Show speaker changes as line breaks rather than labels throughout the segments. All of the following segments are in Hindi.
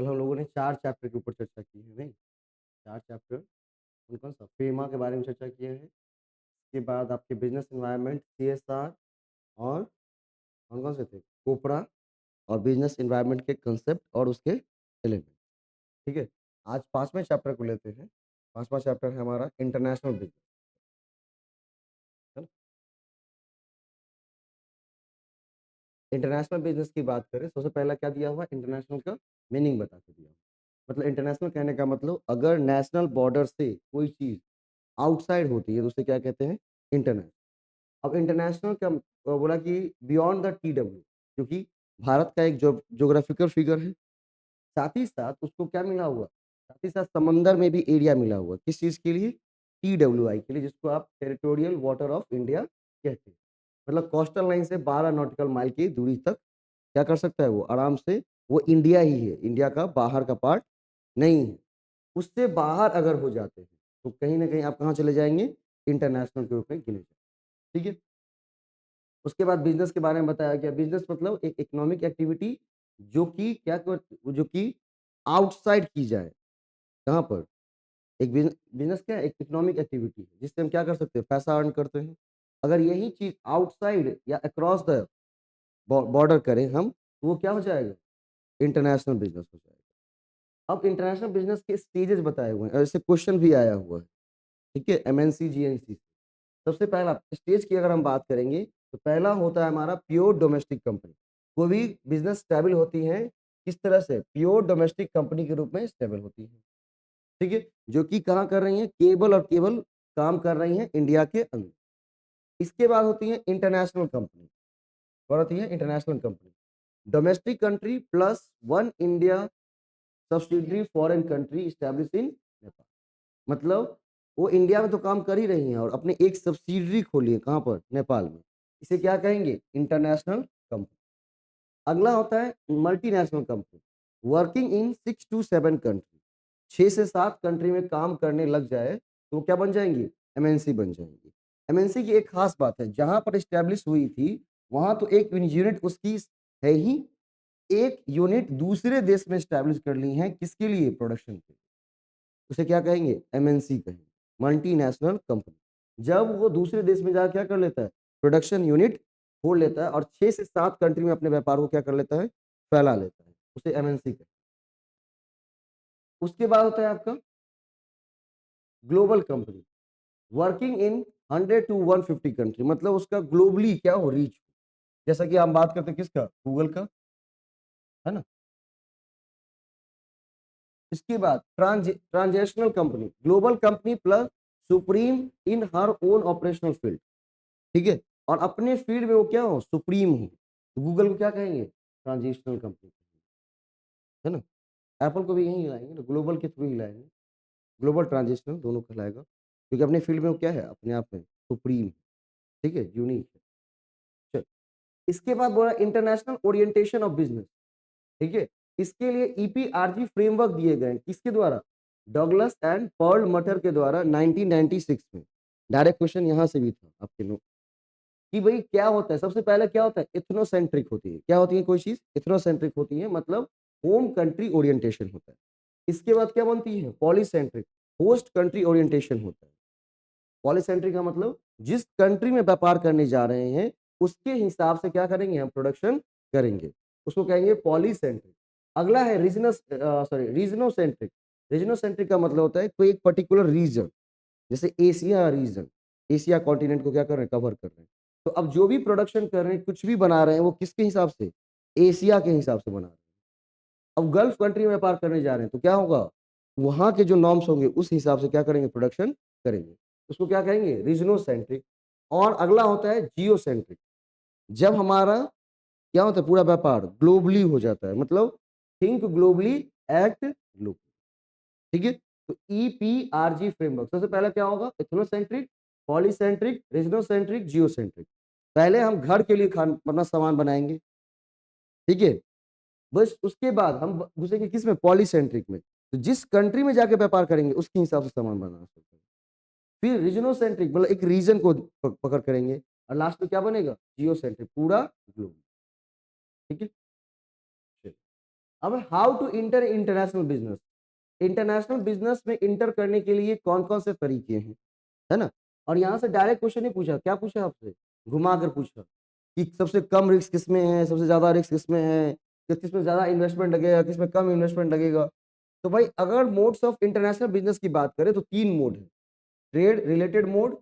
कल हम लोगों ने 4 चैप्टर के ऊपर चर्चा की है, नहीं? 4 चैप्टर कौन-कौन सा? FEMA के बारे में चर्चा किए हैं। उसके बाद आपके बिज़नेस एनवायरनमेंट, CSR और कौन-कौन से थे? कोपरा और बिज़नेस एनवायरनमेंट के कांसेप्ट और उसके एलिमेंट, ठीक है? आज 5वें चैप्टर को लेते हैं। 5वां चैप्टर है हमारा इंटरनेशनल बिज़नेस, है ना? इंटरनेशनल बिज़नेस की बात करें, सबसे पहला क्या दिया हुआ है? इंटरनेशनल का मीनिंग बता के दिया हुआ है। मतलब इंटरनेशनल कहने का मतलब अगर नेशनल बॉर्डर से कोई चीज़ आउटसाइड होती है तो उसे क्या कहते हैं? इंटरनेशनल। अब इंटरनेशनल का बोला कि बियॉन्ड द टीडब्ल्यू, क्योंकि भारत का एक ज्योग्राफिकल फिगर है, साथ ही साथ उसको क्या मिला हुआ? साथ ही साथ समंदर में भी एरिया मिला हुआ। किस चीज़ के लिए? टीडब्ल्यूआई के लिए, जिसको आप टेरिटोरियल वाटर ऑफ इंडिया कहते हैं। मतलब कोस्टल लाइन से 12 नॉटिकल माइल की दूरी तक क्या कर सकता है वो? आराम से, वो इंडिया ही है, इंडिया का बाहर का पार्ट नहीं है। उससे बाहर अगर हो जाते हैं, तो कहीं न कहीं आप कहाँ चले जाएँगे? इंटरनेशनल के रूप में गिने जाएँगे, ठीक है? उसके बाद बिज़नेस के बारे में बताया गया। बिज़नेस मतलब एक इकोनॉमिक एक्टिविटी जो कि क्या कर जो कि आउटसाइड की जाए। कहाँ पर? एक बिज़नेस क्या है? एक इकोनॉमिक एक्टिविटी है, जिससे हम क्या कर सकते हैं? पैसा अर्न करते हैं। अगर यही चीज़ आउटसाइड या अक्रॉस द बॉर्डर करें हम, तो वो क्या हो जाएगा? इंटरनेशनल बिज़नेस हो जाएगा। अब इंटरनेशनल बिज़नेस के स्टेजेस बताए हुए हैं, ऐसे क्वेश्चन भी आया हुआ है, ठीक है? MNC, GNC. सबसे पहला स्टेज की अगर हम बात करेंगे, तो पहला होता है हमारा प्योर डोमेस्टिक कंपनी। कोई भी बिज़नेस स्टेबल होती है, किस तरह से? प्योर डोमेस्टिक कंपनी के रूप में स्टेबल होती है, ठीक है? जो कि कहाँ कर रही हैं? केवल और केवल काम कर रही हैं इंडिया के अंदर। इसके बाद होती है इंटरनेशनल कंपनी। कौन होती है? International company. Domestic country plus 1 India subsidiary foreign country established in Nepal. मतलब वो इंडिया में तो काम कर ही रही हैं और अपनी एक सब्सिडियरी खोली है, कहाँ पर? नेपाल में। इसे क्या कहेंगे? International company. अगला होता है multinational company, working in 6 to 7 country. 6 से 7 कंट्री में काम करने लग जाए, तो वो क्या बन जाएँगी? एमएनसी बन जाएँगी। एमएनसी की एक खास बात है, जहाँ पर एस्टैब्लिश हुई थी, वहाँ तो एक यूनिट उसकी है ही, एक यूनिट दूसरे देश में एस्टैब्लिश कर ली है, किसके लिए? प्रोडक्शन के लिए। उसे क्या कहेंगे? एमएनसी कहेंगे, मल्टीनेशनल कंपनी। जब वो दूसरे देश में जाके क्या कर लेता है? प्रोडक्शन यूनिट खोल लेता है और 6 से 7 कंट्री में अपने व्यापार को क्या कर लेता है? फैला लेता है। उसे एमएनसी कहते हैं। उसके बाद होता है आपका global company, working in 100 to 150 country, मतलब उसका ग्लोबली क्या हो? रीच। जैसा कि हम बात करते हैं किसका? गूगल का, है ना? इसके बाद transnational company, global company plus supreme in her own operational field, ठीक है? और अपने फील्ड में वो क्या हो? सुप्रीम हो। तो गूगल को क्या कहेंगे? ट्रांजिशनल कंपनी, है ना? एप्पल को भी यही हिलाएँगे ना, ग्लोबल के थ्रू हिलाएँगे। ग्लोबल ट्रांजिशनल दोनों कहलाएगा, क्योंकि अपने फील्ड में वो क्या है? अपने आप में सुप्रीम, ठीक है? यूनिक है। चल, इसके बाद बोला इंटरनेशनल ओरिएंटेशन ऑफ बिज़नेस, ठीक है? इसके लिए ईपीआरजी फ्रेमवर्क दिए गए हैं, किसके द्वारा? डगलस एंड पर्ल मटर के द्वारा 1996 में। डायरेक्ट क्वेश्चन यहाँ से भी था आपके नो कि भई क्या होता है? सबसे पहले क्या होता है? एथनोसेंट्रिक होती है। क्या होती है कोई चीज़? एथनोसेंट्रिक होती है, मतलब होम कंट्री ओरिएंटेशन होता है। इसके बाद क्या बनती है? पॉलीसेंट्रिक, होस्ट कंट्री ओरिएंटेशन होता है। पॉलीसेंट्रिक का मतलब जिस कंट्री में व्यापार करने जा रहे हैं, उसके हिसाब से क्या करेंगे? हम प्रोडक्शन करेंगे। उसको कहेंगे पॉलीसेंट्रिक। अगला है रीजनोसेंट्रिक। रीजनोसेंट्रिक का मतलब होता है कोई एक पर्टिकुलर रीजन, जैसे एशिया रीजन, एशिया कॉन्टिनेंट को क्या कर रहे हैं? कवर कर रहे हैं। तो अब जो भी प्रोडक्शन कर रहे हैं, कुछ भी बना रहे हैं, वो किसके हिसाब से? एशिया के हिसाब से बना रहे हैं। अब गल्फ कंट्री में व्यापार करने जा रहे हैं, तो क्या होगा? वहाँ के जो नॉर्म्स होंगे, उस हिसाब से क्या करेंगे? प्रोडक्शन करेंगे। उसको क्या कहेंगे? रीजनोसेंट्रिक। और अगला होता है जियोसेंट्रिक। जब हमारा क्या होता है? पूरा व्यापार ग्लोबली हो जाता है, मतलब थिंक ग्लोबली, एक्ट ग्लोबली, ठीक है? तो ईपीआरजी फ्रेमवर्क सबसे पहले क्या होगा? Ethnocentric, polycentric, regiocentric, geocentric. पहले हम घर के लिए खान अपना सामान बनाएंगे, ठीक है? बस उसके बाद हम घुसेंगे किस में? पॉलीसेंट्रिक में। तो जिस कंट्री में जाके व्यापार करेंगे, उसके हिसाब से सामान बनाना शुरू करेंगे। फिर रीजनोसेंट्रिक, मतलब एक रीजन को पकड़ करेंगे और लास्ट में क्या बनेगा? जियोसेंट्रिक, पूरा ग्लोब, ठीक है? अब how to enter international business, international business में इंटर करने के लिए कौन कौन से तरीके हैं, है ना। और यहाँ से डायरेक्ट क्वेश्चन नहीं पूछा, क्या पूछा आपसे, घुमा कर पूछा कि सबसे कम रिस्क किसमें है, सबसे ज्यादा रिस्क किसमें है, किसमें ज्यादा इन्वेस्टमेंट लगेगा, किसमें कम इन्वेस्टमेंट लगेगा। तो भाई अगर मोड्स ऑफ इंटरनेशनल बिजनेस की बात करें तो 3 मोड है, trade related mode,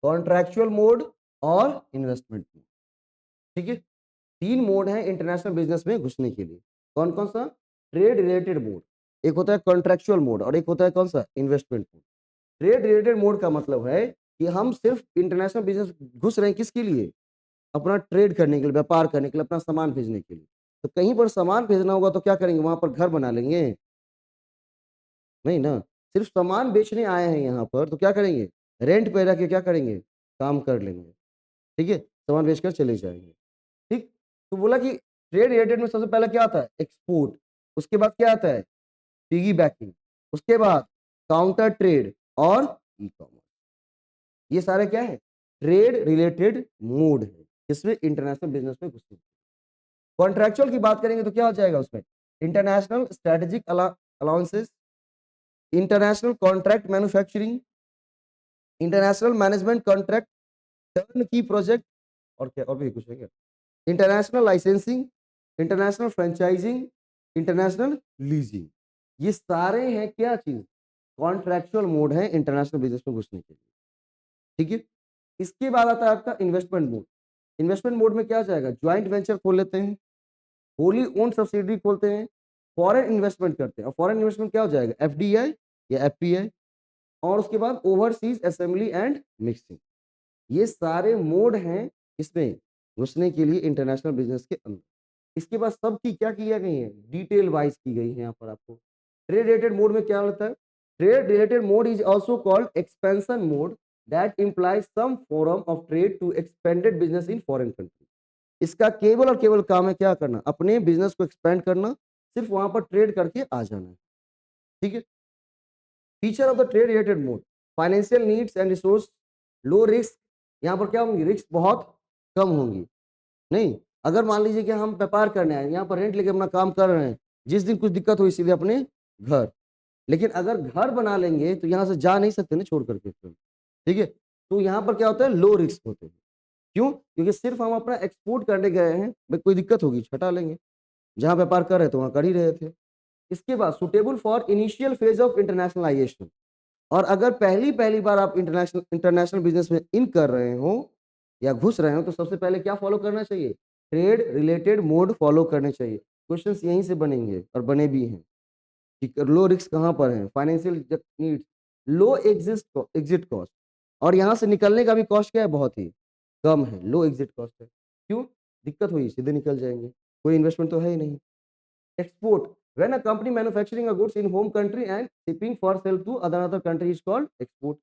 contractual mode और इन्वेस्टमेंट मोड। ठीक है, 3 मोड है इंटरनेशनल बिजनेस में घुसने के लिए। कौन कौन सा, ट्रेड रिलेटेड मोड, एक होता है कॉन्ट्रैक्चुअल मोड और एक होता है कौन सा, investment mode. Trade related mode का मतलब है कि हम सिर्फ इंटरनेशनल बिजनेस घुस रहे हैं किसके लिए, अपना ट्रेड करने के लिए, व्यापार करने के लिए, अपना सामान भेजने के लिए। तो कहीं पर सामान भेजना होगा तो क्या करेंगे, वहां पर घर बना लेंगे, नहीं ना। सिर्फ सामान बेचने आए हैं यहाँ पर तो क्या करेंगे, रेंट पे रह के क्या करेंगे, काम कर लेंगे। ठीक है, सामान बेचकर चले जाएंगे। ठीक, तो बोला कि ट्रेड रिलेटेड में सबसे पहले क्या आता है, एक्सपोर्ट, उसके बाद क्या आता है, पिगी बैकिंग, उसके बाद काउंटर ट्रेड और ई कॉमर्स। ये सारे क्या है, ट्रेड रिलेटेड मोड है जिसमें इंटरनेशनल बिजनेस में घुसते। कॉन्ट्रैक्चुअल की बात करेंगे तो क्या हो जाएगा उसमें, international strategic alliances, international contract manufacturing, international management contract, turnkey project, और क्या और भी कुछ है क्या, international licensing, international franchising, international leasing. ये सारे हैं क्या चीज, कॉन्ट्रैक्चुअल मोड है इंटरनेशनल बिजनेस में घुसने के लिए। ठीक है, इसके बाद आता है आपका इन्वेस्टमेंट मोड। इन्वेस्टमेंट मोड में क्या आ जाएगा, ज्वाइंट वेंचर खोल लेते हैं, होली ओन सब्सिडरी खोलते हैं, फॉरेन इन्वेस्टमेंट करते हैं। और फॉरेन इन्वेस्टमेंट क्या हो जाएगा, एफडीआई या एफपीआई, और उसके बाद ओवरसीज असेंबली एंड मिक्सिंग। ये सारे मोड हैं इसमें घुसने के लिए इंटरनेशनल बिजनेस के अंदर। इसके बाद सबकी क्या किया गई है, डिटेल वाइज की गई है यहाँ पर आपको। ट्रेड रिलेटेड मोड में क्या होता है, trade related mode is also called expansion mode that implies some form of trade to expanded business in foreign country. इसका केवल और केवल काम है क्या करना, अपने बिजनेस को एक्सपेंड करना, सिर्फ वहां पर ट्रेड करके आ जाना है। ठीक है, feature of the trade related mode, financial needs and resource, low risk, यहाँ पर क्या होंगी, रिस्क बहुत कम होंगी। नहीं, अगर मान लीजिए कि हम व्यापार करने आए, यहाँ पर रेंट लेके अपना काम कर रहे हैं, जिस दिन कुछ दिक्कत हुई सीधे अपने घर। लेकिन अगर घर बना लेंगे तो यहाँ से जा नहीं सकते ना छोड़ करके फिर। ठीक है, तो यहाँ पर क्या होता है, लो रिस्क होते हैं। क्यों, क्योंकि सिर्फ हम अपना एक्सपोर्ट करने गए हैं, भाई कोई दिक्कत होगी छटा लेंगे, जहाँ व्यापार कर रहे थे वहाँ कर ही रहे थे। इसके बाद suitable for initial phase of internationalisation, और अगर पहली पहली बार आप इंटरनेशनल इंटरनेशनल बिजनेस में इन कर रहे हो या घुस रहे हो तो सबसे पहले क्या फॉलो करना चाहिए, ट्रेड रिलेटेड मोड फॉलो करने चाहिए। क्वेश्चंस यहीं से बनेंगे और बने भी हैं कि लो रिस्क कहाँ पर है, फाइनेंशियल नीड्स, लो एग्जिट कॉस्ट, और यहाँ से निकलने का भी कॉस्ट क्या है, बहुत ही कम है, लो एग्जिट कॉस्ट है। क्यों, दिक्कत हुई सीधे निकल जाएंगे, कोई इन्वेस्टमेंट तो है ही नहीं। Export. When a company manufacturing a goods in home country and shipping for sale to another country is called export.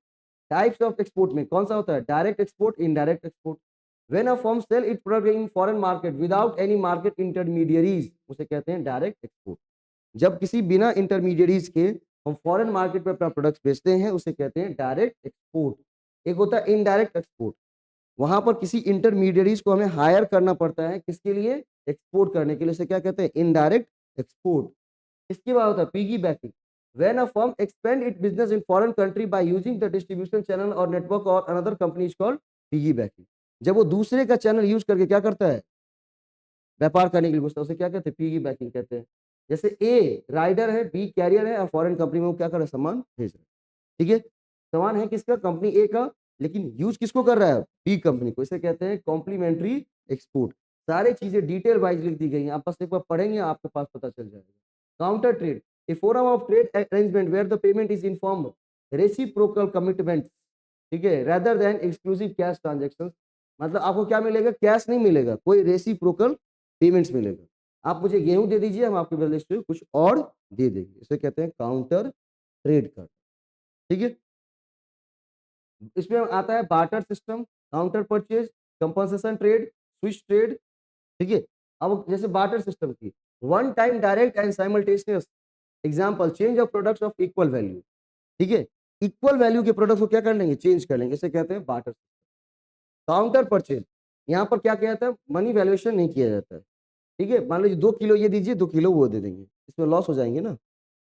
Types of export में कौन सा होता है, direct export, indirect export. When a firm sell its product in foreign market without any market intermediaries, उसे कहते हैं डायरेक्ट एक्सपोर्ट। जब किसी बिना इंटरमीडिएरीज के हम फॉरेन मार्केट में अपना प्रोडक्ट्स बेचते हैं उसे कहते हैं डायरेक्ट एक्सपोर्ट। एक होता है इनडायरेक्ट एक्सपोर्ट, वहां पर किसी इंटरमीडिएरीज को हमें हायर करना पड़ता है किसके लिए, एक्सपोर्ट करने के लिए, उसे क्या कहते हैं, इनडायरेक्ट एक्सपोर्ट। इसके बाद होता है piggy banking, when a firm expand it business in foreign country by using the distribution channel और नेटवर्क और another company is called piggy banking. जब वो दूसरे का चैनल यूज करके क्या करता है, व्यापार करने के लिए घुसता है, उसे क्या कहते हैं, पिगी बैकिंग कहते हैं। जैसे ए राइडर है, बी कैरियर है और फॉरेन कंपनी में वो क्या कर रहा है, सामान भेज रहा है। ठीक है, सामान है किसका, कंपनी ए का, लेकिन यूज किसको कर रहा है, बी कंपनी को, इसे कहते हैं कॉम्प्लीमेंट्री एक्सपोर्ट। सारी चीजें डिटेल वाइज लिख दी गई हैं, आप बस एक बार पढ़ेंगे आपके पास पता चल जाएगा। Counter trade, a form of trade arrangement where the payment is in form reciprocal commitment, ठीक है, rather than exclusive cash transaction. मतलब आपको क्या मिलेगा, कैश नहीं मिलेगा, कोई रेसिप्रोकल पेमेंट्स मिलेगा। आप मुझे गेहूं दे दीजिए, हम आपके बदले से कुछ और दे देंगे, इसे कहते हैं काउंटर ट्रेड कर। ठीक है, इसमें आता है barter system, counter purchase, compensation trade, switch trade. ठीक है, अब जैसे बार्टर सिस्टम की, one time direct and simultaneous example, change of products of equal value. ठीक है, इक्वल वैल्यू के प्रोडक्ट्स को क्या कर लेंगे, चेंज कर लेंगे, इसे कहते हैं बार्टर। काउंटर परचेज, यहाँ पर क्या किया जाता है, मनी वैल्यूएशन नहीं किया जाता है। ठीक है, मान लीजिए 2 किलो ये दीजिए, 2 किलो वो दे देंगे, इसमें लॉस हो जाएंगे ना,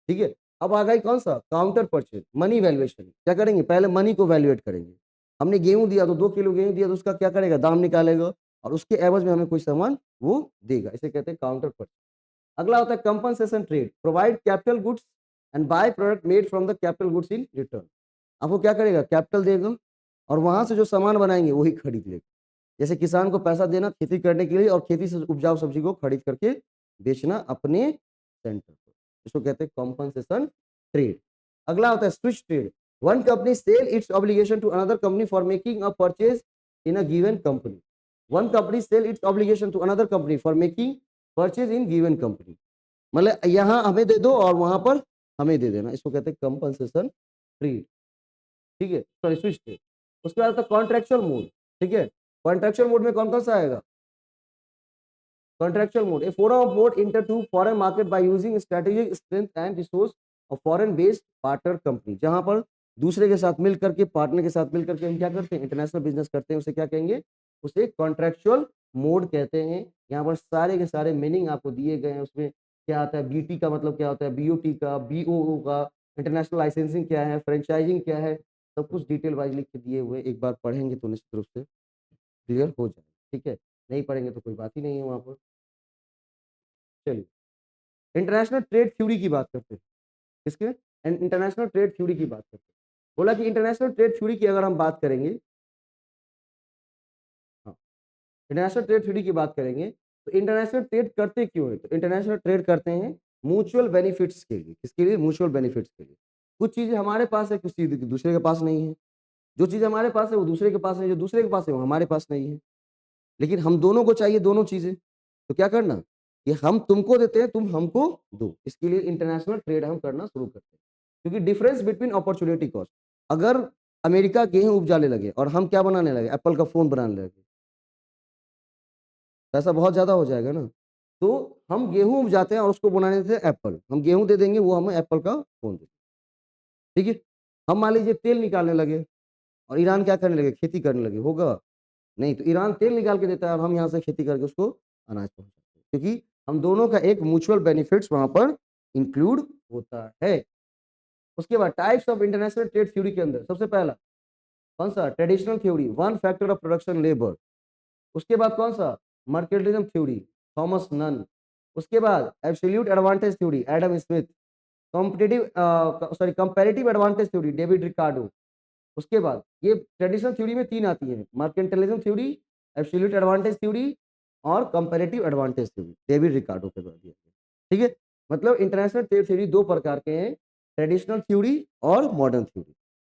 ठीक है। अब आ गई कौन सा, काउंटर परचेज, मनी वैल्यूएशन। क्या करेंगे, पहले मनी को वैल्यूएट करेंगे। हमने गेहूं दिया तो 2 किलो गेहूं दिया तो उसका क्या करेगा, दाम निकालेगा और उसके एवज में हमें कोई सामान वो देगा, इसे कहते हैं काउंटर परचेज। अगला होता है compensation trade, provide capital goods and by product made from the capital goods in return. आपको क्या करेगा, कैपिटल देगा और वहां से जो सामान बनाएंगे वही खरीद लेगा। जैसे किसान को पैसा देना खेती करने के लिए और खेती से उपजाऊ सब्जी को खरीद करके बेचना अपने सेंटर पर, इसको कहते हैं कॉम्पनसेशन ट्रेड। अगला होता है switch trade, one company sell its obligation to another company for making a purchase in a given company. One company sell its obligation to another company for making purchase in given company, मतलब यहाँ हमें दे दो और वहां पर हमें दे देना, इसको कहते हैं कंपनसेशन ट्रेड, ठीक है, सॉरी स्विच ट्रेड। उसके बाद कॉन्ट्रेक्चुअल मोड, ठीक है। कॉन्ट्रेक्चुअल मोड में कौन कौन सा आएगा, contractual mode, a forum of mode enter to foreign market by using strategic strength and resource of foreign based partner company, जहां पर दूसरे के साथ मिल करके, पार्टनर के साथ मिल करके हम क्या करते हैं, इंटरनेशनल बिजनेस करते हैं, उसे क्या कहेंगे, उसे कॉन्ट्रेक्चुअल मोड कहते हैं। यहाँ पर सारे के सारे मीनिंग आपको दिए गए हैं, उसमें क्या आता है, बीटी का मतलब क्या होता है, बीओटी का, बीओओ का, इंटरनेशनल लाइसेंसिंग क्या है, फ्रेंचाइजिंग क्या है, सब कुछ डिटेल वाइज लिख के दिए हुए, एक बार पढ़ेंगे तो निश्चित रूप से क्लियर हो जाए, ठीक है। नहीं पढ़ेंगे तो कोई बात ही नहीं है वहां पर। चलिए, इंटरनेशनल ट्रेड थ्योरी की बात करते हैं, किसके, इंटरनेशनल ट्रेड थ्योरी की बात करते हैं। बोला कि इंटरनेशनल ट्रेड थ्योरी की अगर हम बात करेंगे, हाँ, इंटरनेशनल ट्रेड थ्योरी की बात करेंगे तो इंटरनेशनल ट्रेड करते क्यों है, तो इंटरनेशनल ट्रेड करते हैं म्यूचुअल बेनिफिट्स के लिए, किसके लिए, म्यूचुअल बेनिफिट्स के लिए। कुछ चीजें हमारे पास है, कुछ चीजें दूसरे के पास नहीं है, जो चीज हमारे पास है वो दूसरे के पास है, जो दूसरे के पास है वो हमारे पास नहीं है, लेकिन हम दोनों को चाहिए दोनों चीजें, तो क्या करना, कि हम तुमको देते हैं तुम हमको दो, इसके लिए इंटरनेशनल ट्रेड हम करना शुरू करते हैं। क्योंकि डिफरेंस बिटवीन अपॉर्चुनिटी कॉस्ट, अगर अमेरिका गेहूं उपजाने लगे और हम क्या बनाने लगे, एप्पल का फोन बनाने लगे, पैसा बहुत ज्यादा हो जाएगा ना। तो हम गेहूं उपजाते हैं और उसको बनाने देते हैं एप्पल, हम गेहूं दे देंगे, वो हमें एप्पल का फोन दे, ठीक है। हम मान लीजिए तेल निकालने लगे और ईरान क्या करने लगे, खेती करने लगे, होगा नहीं, तो ईरान तेल निकाल के देता है और हम यहाँ से खेती करके उसको अनाज पहुंचाते हैं, क्योंकि हम दोनों का एक म्यूचुअल बेनिफिट्स वहां पर इंक्लूड होता है। उसके बाद types of international trade theory के अंदर सबसे पहला कौन सा, traditional theory, one factor of production labour. उसके बाद कौन सा, मर्केंटिलिज्म थ्योरी, थॉमस नन। उसके बाद absolute advantage theory, Adam Smith. Competitive sorry comparative advantage theory, David Ricardo. उसके बाद ये ट्रेडिशनल थ्योरी में 3 आती है, mercantilism theory, absolute advantage theory और comparative advantage theory, David Ricardo के द्वारा दिया गया, ठीक है। मतलब इंटरनेशनल ट्रेड थ्योरी 2 प्रकार के हैं, ट्रेडिशनल थ्योरी और मॉडर्न थ्योरी।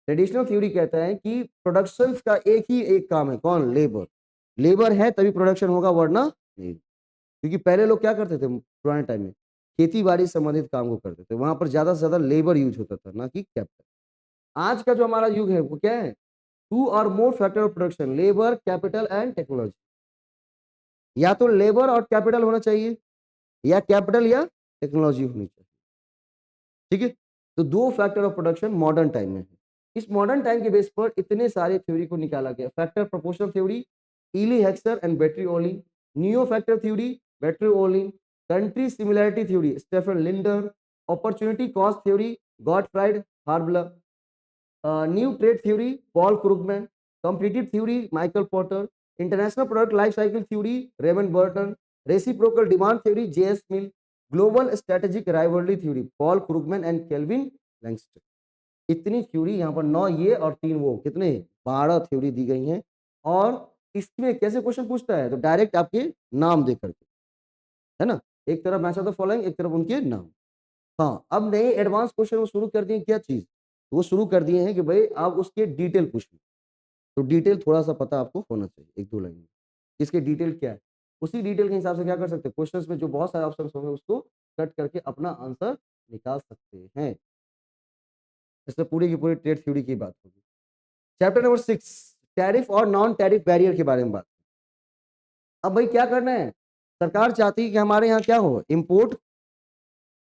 ट्रेडिशनल थ्योरी कहता है कि प्रोडक्शन का एक ही एक काम है, कौन, लेबर। लेबर है तभी प्रोडक्शन होगा, वरना नहीं। क्योंकि पहले लोग क्या करते थे पुराने टाइम में, खेती बाड़ी संबंधित काम को करते थे, वहां पर ज्यादा से ज्यादा लेबर यूज होता था, ना कि कैपिटल। आज का जो हमारा युग है वो क्या है, 2 और more factor of production, labour, capital and technology. या तो लेबर और कैपिटल होना चाहिए, या कैपिटल या टेक्नोलॉजी होनी चाहिए, ठीक है। तो 2 factor of production modern time में है। इस मॉडर्न टाइम के बेस पर इतने सारे थ्योरी को निकाला गया, factor proportional theory, Eli Heckscher and Bertil Ohlin, neo factor theory, Bertil Ohlin, country similarity theory, Stefan Linder, opportunity cost theory, Gottfried Haberler, new trade theory, Paul Krugman, competitive theory, Michael Porter, international product life cycle theory, Raymond Vernon, reciprocal demand theory, JS Mill, global strategic rivalry theory, Paul Krugman and Kelvin Lancaster. इतनी थ्योरी यहाँ पर 9 ये और 3 वो, कितने, 12 थ्योरी दी गई हैं। और इसमें कैसे क्वेश्चन पूछता है, तो डायरेक्ट आपके नाम दे करके, है ना, एक तरफ मैच ऑफ द फॉलोइंग, एक तरफ उनके नाम। हाँ, अब नए एडवांस क्वेश्चन वो शुरू कर दिए, क्या चीज, वो शुरू कर दिए हैं कि भाई आप उसके डिटेल पूछिए, तो डिटेल थोड़ा सा पता आपको होना चाहिए, 1-2 लाइन में इसके डिटेल क्या है। उसी डिटेल के हिसाब से क्या कर सकते हैं, क्वेश्चंस में जो बहुत सारे ऑप्शंस होंगे उसको कट करके अपना आंसर निकाल सकते हैं। इसमें पूरी की पूरी ट्रेड थ्योरी की बात होगी। चैप्टर नंबर 6, टैरिफ और नॉन टैरिफ बैरियर के बारे में बात। अब भाई क्या करना है, सरकार चाहती है कि हमारे यहाँ क्या हो, इम्पोर्ट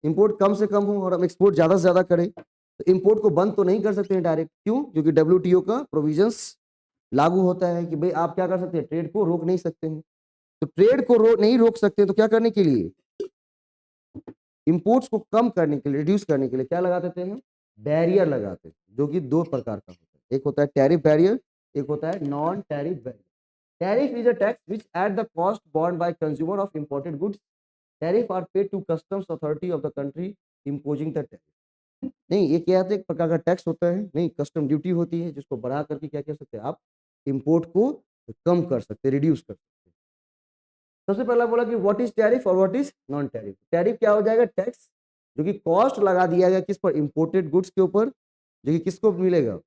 इंपोर्ट कम से कम हो और हम एक्सपोर्ट ज्यादा से ज्यादा करें। तो इंपोर्ट को बंद तो नहीं कर सकते हैं डायरेक्ट, क्यों, क्योंकि डब्ल्यूटीओ का प्रोविजंस लागू होता है कि भाई आप क्या कर सकते हैं, ट्रेड को रोक नहीं सकते हैं। तो ट्रेड को नहीं रोक सकते तो क्या करने के लिए, इंपोर्ट्स को कम करने के लिए, रिड्यूस करने के लिए क्या लगा देते हैं, बैरियर लगाते हैं, जो कि दो प्रकार का होता है, एक होता है टैरिफ बैरियर, एक होता है non tariff barrier. Tariff is a tax which at the cost borne by consumer of imported goods. Tariff are paid to customs authority of the country imposing the tariff. नहीं, ये क्या है, एक प्रकार का टैक्स होता है, नहीं कस्टम ड्यूटी होती है, जिसको बढ़ा करके क्या कह सकते हैं आप, इंपोर्ट को कम कर सकते हैं, रिड्यूस कर सकते हैं। सबसे पहला बोला कि व्हाट इज टैरिफ और what is non tariff. Tariff क्या हो जाएगा, टैक्स जो कि कॉस्ट लगा दिया गया किस पर, इंपोर्टेड गुड्स के ऊपर, जो कि किसको मिलेगा,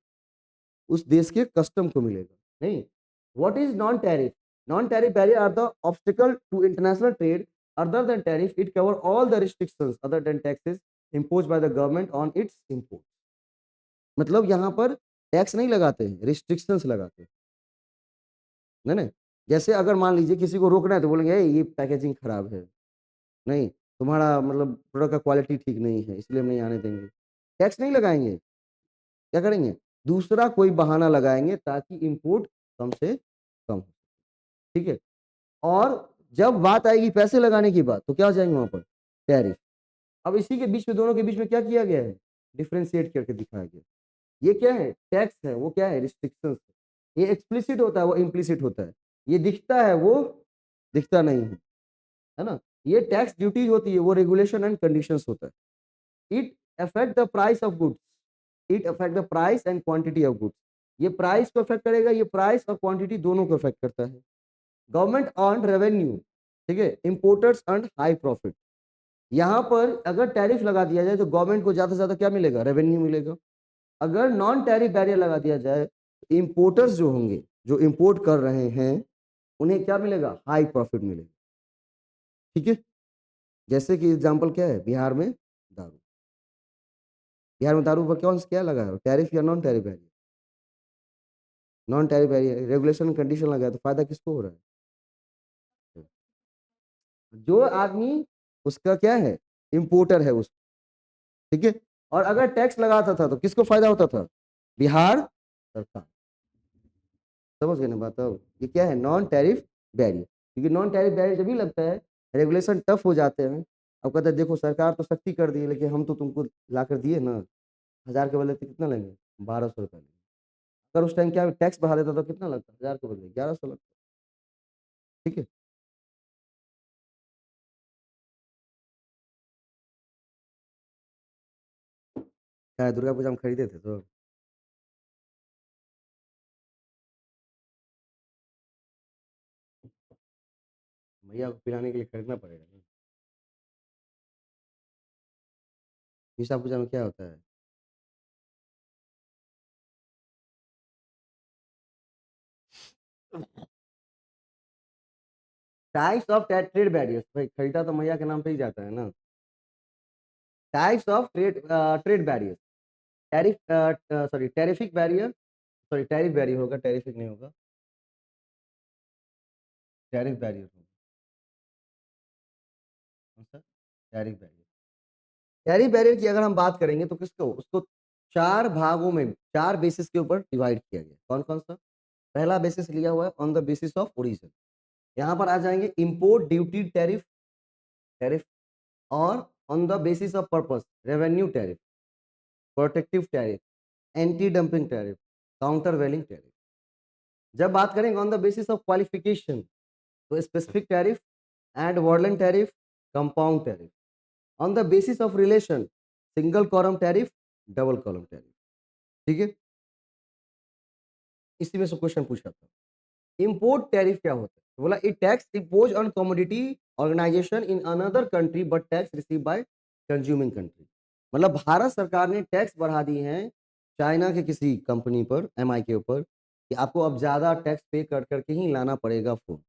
उस देश के कस्टम को मिलेगा। नहीं, what is non tariff, non tariff barrier are the obstacle to international trade other than tariff, it cover all the restrictions other than taxes imposed by the government on its import। मतलब यहाँ पर टैक्स नहीं लगाते हैं, रिस्ट्रिक्शंस लगाते हैं, है ना। जैसे अगर मान लीजिए किसी को रोकना है तो बोलेंगे "ए, ये पैकेजिंग खराब है, नहीं तुम्हारा मतलब प्रोडक्ट का क्वालिटी ठीक नहीं है, इसलिए हम नहीं आने देंगे"। टैक्स नहीं लगाएंगे, क्या करेंगे, दूसरा कोई बहाना लगाएंगे ताकि इंपोर्ट कम से कम हो। ठीक है, और जब बात आएगी पैसे लगाने की बात, तो क्या हो जाएंगे वहां पर, टैरिफ। अब इसी के बीच में, दोनों के बीच में क्या किया गया है, डिफ्रेंशिएट करके दिखाया गया। ये क्या है, टैक्स है, वो क्या है, रिस्ट्रिक्शंस है। ये एक्सप्लिसिट होता है, वो इम्प्लिसिट होता है। ये दिखता है, वो दिखता नहीं है ना। ये टैक्स ड्यूटीज होती है, वो रेगुलेशन एंड कंडीशंस होता है। It affect the price of goods, it affect the price and quantity of goods. ये प्राइस को अफेक्ट करेगा, ये प्राइस और क्वांटिटी दोनों को अफेक्ट करता है। गवर्नमेंट अर्न रेवेन्यू, ठीक है, इंपोर्टर्स अर्न हाई प्रॉफिट। यहाँ पर अगर टैरिफ लगा दिया जाए तो गवर्नमेंट को ज्यादा से ज्यादा क्या मिलेगा, रेवेन्यू मिलेगा। अगर नॉन टैरिफ बैरियर लगा दिया जाए, इंपोर्टर्स जो होंगे, जो इंपोर्ट कर रहे हैं, उन्हें क्या मिलेगा, हाई प्रॉफिट मिलेगा। ठीक है, जैसे कि एग्जांपल क्या है, बिहार में दारू, बिहार में दारू पर कौन क्या लगा है, टैरिफ या non tariff barrier, non tariff barrier, regulation condition लगा है, तो फायदा किसको हो रहा है, जो आदमी उसका क्या है, इंपोर्टर है उस, ठीक है। और अगर टैक्स लगाता था तो किसको फायदा होता था, बिहार सरकार। समझ गए ना बात। अब ये क्या है, नॉन टैरिफ बैरियर, क्योंकि नॉन टैरिफ बैरियर जब भी लगता है, रेगुलेशन टफ हो जाते हैं। अब कहते हैं देखो सरकार तो सख्ती कर दी है, लेकिन हम तो तुमको ला कर दिए ना, 1000 के बदले तो कितना लेंगे, 1200 रुपये लेंगे। अगर उस टाइम क्या टैक्स बढ़ा देता तो कितना लगता, 1000 के बदले 1100 लगता। ठीक है, क्या दुर्गा पूजा में खरीदे थे तो, भैया को पिलाने के लिए खरीदना पड़ेगा ना। मीसा पूजा में क्या होता है, टाइप्स ऑफ ट्रेड बैरियर्स, भाई खरीदा तो मैया के नाम पे ही जाता है ना। Types of trade barriers, tariff, sorry terrific barrier, sorry tariff barrier होगा, टैरिफिक नहीं होगा, टैरिफ बैरियर होगा। कौन सा, टैरिफ बैरियर। टैरिफ बैरियर की अगर हम बात करेंगे तो किसको, उसको चार भागों में, चार बेसिस के ऊपर डिवाइड किया गया। कौन कौन सा, पहला बेसिस लिया हुआ है on the basis of origin. यहाँ पर आ जाएंगे इंपोर्ट ड्यूटी टैरिफ, टैरिफ, और on the basis of purpose revenue tariff, protective tariff, anti dumping tariff, countervailing tariff. जब बात करेंगे on the basis of qualification, तो स्पेसिफिक टैरिफ एंड वर्डलैंड tariff, compound tariff. On the basis of relation, single column tariff, double column tariff. ठीक है, इसी में से क्वेश्चन पूछा था। इंपोर्ट टैरिफ क्या होता है, तो बोला it tax impose on commodity organisation in another country but tax receive by consuming country. मतलब भारत सरकार ने टैक्स बढ़ा दी है चाइना के किसी कंपनी पर, एमआई के ऊपर, कि आपको अब ज्यादा टैक्स पे कर करके ही लाना पड़ेगा फोन।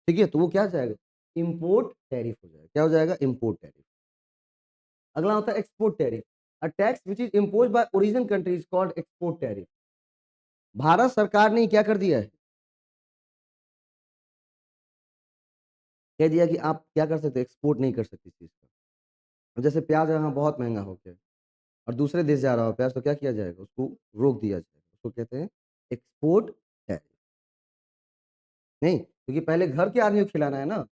ठीक है, तो वो क्या हो जाएगा, इंपोर्ट टैरिफ हो जाएगा। क्या हो जाएगा, इंपोर्ट टैरिफ। अगला होता है export tariff, a tax which is impose by origin country is called export tariff. Bharat सरकार ने क्या कर दिया है, कह दिया कि आप क्या कर सकते, एक्सपोर्ट नहीं कर सकते इस चीज का। अब जैसे प्याज यहाँ बहुत महंगा हो गया और दूसरे देश जा रहा हो प्याज, तो क्या किया जाएगा, उसको रोक दिया जाएगा, उसको कहते हैं एक्सपोर्ट टैरिफ। नहीं, क्योंकि पहले घर के आदमी को खिलाना है ना।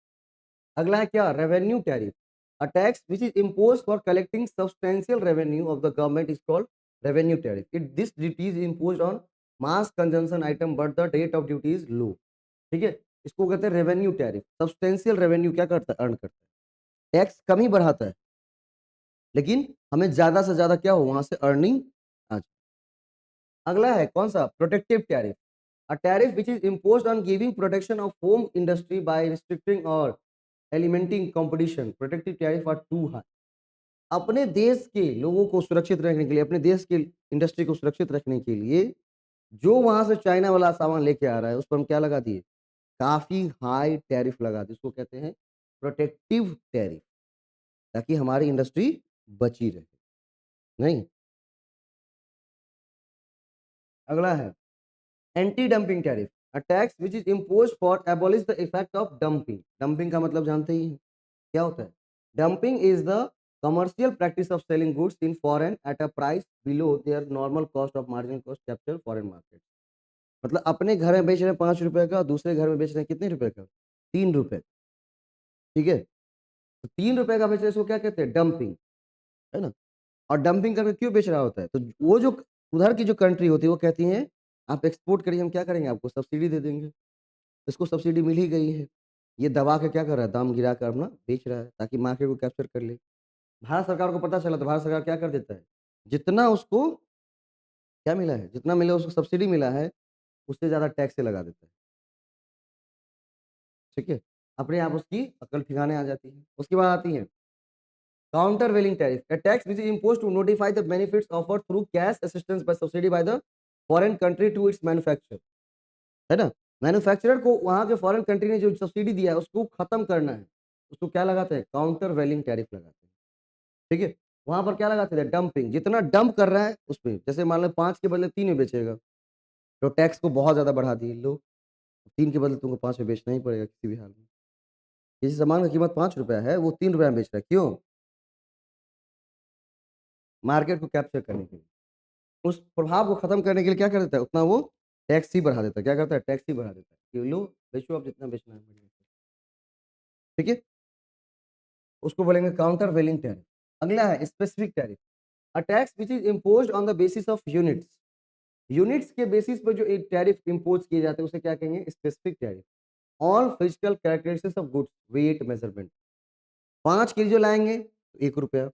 अगला है क्या, revenue tariff. A tax which is imposed for collecting substantial revenue of the government is called revenue tariff. This duty is imposed on mass consumption item but the rate of duty is low. ठीक है, इसको कहते हैं रेवेन्यू टैरिफ। सब्सटेंशियल रेवेन्यू क्या करता है, अर्न करता है, टैक्स कम ही बढ़ाता है लेकिन हमें ज्यादा से ज्यादा क्या हो वहां से अर्निंग आ जाए। अगला है कौन सा, protective tariff. A tariff which is imposed on giving protection of home industry by restricting और eliminating competition. Protective tariff are too high. अपने देश के लोगों को सुरक्षित रखने के लिए, अपने देश की इंडस्ट्री को सुरक्षित रखने के लिए जो वहां से चाइना वाला सामान लेके आ रहा है उस पर हम क्या लगा दिए, काफी हाई टैरिफ लगा दिए। उसको कहते हैं प्रोटेक्टिव टैरिफ, ताकि हमारी इंडस्ट्री बची रहे। नहीं, अगला है anti dumping tariff. A tax which is imposed for abolish the effect of dumping. Dumping का मतलब जानते ही हैं क्या होता है। Dumping is the commercial practice of selling goods in foreign at a price below their normal cost of marginal cost capture foreign market। मतलब अपने घर में बेच रहे हैं 5 रुपए का, दूसरे घर में बेच रहे हैं कितने रुपए का, 3 रुपए। ठीक है, तो 3 रुपए का बेच रहे हैं, इसको क्या कहते हैं, डंपिंग, है ना। और डंपिंग करके क्यों बेच रहा होता है, तो वो जो उधर की जो कंट्री होती है वो कहती है आप एक्सपोर्ट करिए, हम क्या करेंगे, आपको सब्सिडी दे देंगे। इसको सब्सिडी मिल ही गई है, ये दबा के क्या कर रहा है, दाम गिरा कर अपना बेच रहा है ताकि मार्केट को कैप्चर कर ले। भारत सरकार को पता चला तो भारत सरकार क्या कर देता है, जितना उसको क्या मिला है, जितना मिला उसको सब्सिडी मिला है उससे ज्यादा टैक्स से लगा देता है। ठीक है, अपने आप उसकी अकल ठिकाने आ जाती है। उसके बाद आती है countervailing tariff. A tax which is imposed to notify the benefits offered through cash assistance by subsidy by the foreign country to its manufacturer। है ना, मैन्युफैक्चरर को वहां के फॉरेन कंट्री ने जो सब्सिडी दिया है उसको खत्म करना है, उसको क्या लगाते हैं, काउंटर वेलिंग टैरिफ लगाते हैं। ठीक है, वहां पर क्या लगाते थे, डंपिंग। जितना डंप कर रहा है उसमें, जैसे मान लो 5 के बदले 3 में बेचेगा तो टैक्स को बहुत ज्यादा बढ़ा दिए लो, 3 के बदले तुमको 5 में बेचना ही पड़ेगा किसी भी हाल में। किसी सामान की कीमत 5 रुपया है, वो 3 रुपया में बेच रहा है, क्यों, मार्केट को कैप्चर करने के लिए। उस प्रभाव को खत्म करने के लिए क्या कर देता है, उतना वो टैक्स ही बढ़ा देता है। क्या करता है, टैक्स ही बढ़ा देता है कि लो बेचो आप जितना बेचना है बढ़िया से। ठीक है, उसको बोलेंगे काउंटर वेलिंग टैरिफ। अगला है specific tariff. A tax which is imposed on the basis of units. Units के बेसिस पर जो एक टैरिफ इम्पोज किए जाते हैं उसे क्या कहेंगे, specific tariff. All physical characteristics of goods weight measurement. 5 KG जो लाएंगे तो 1 रुपया,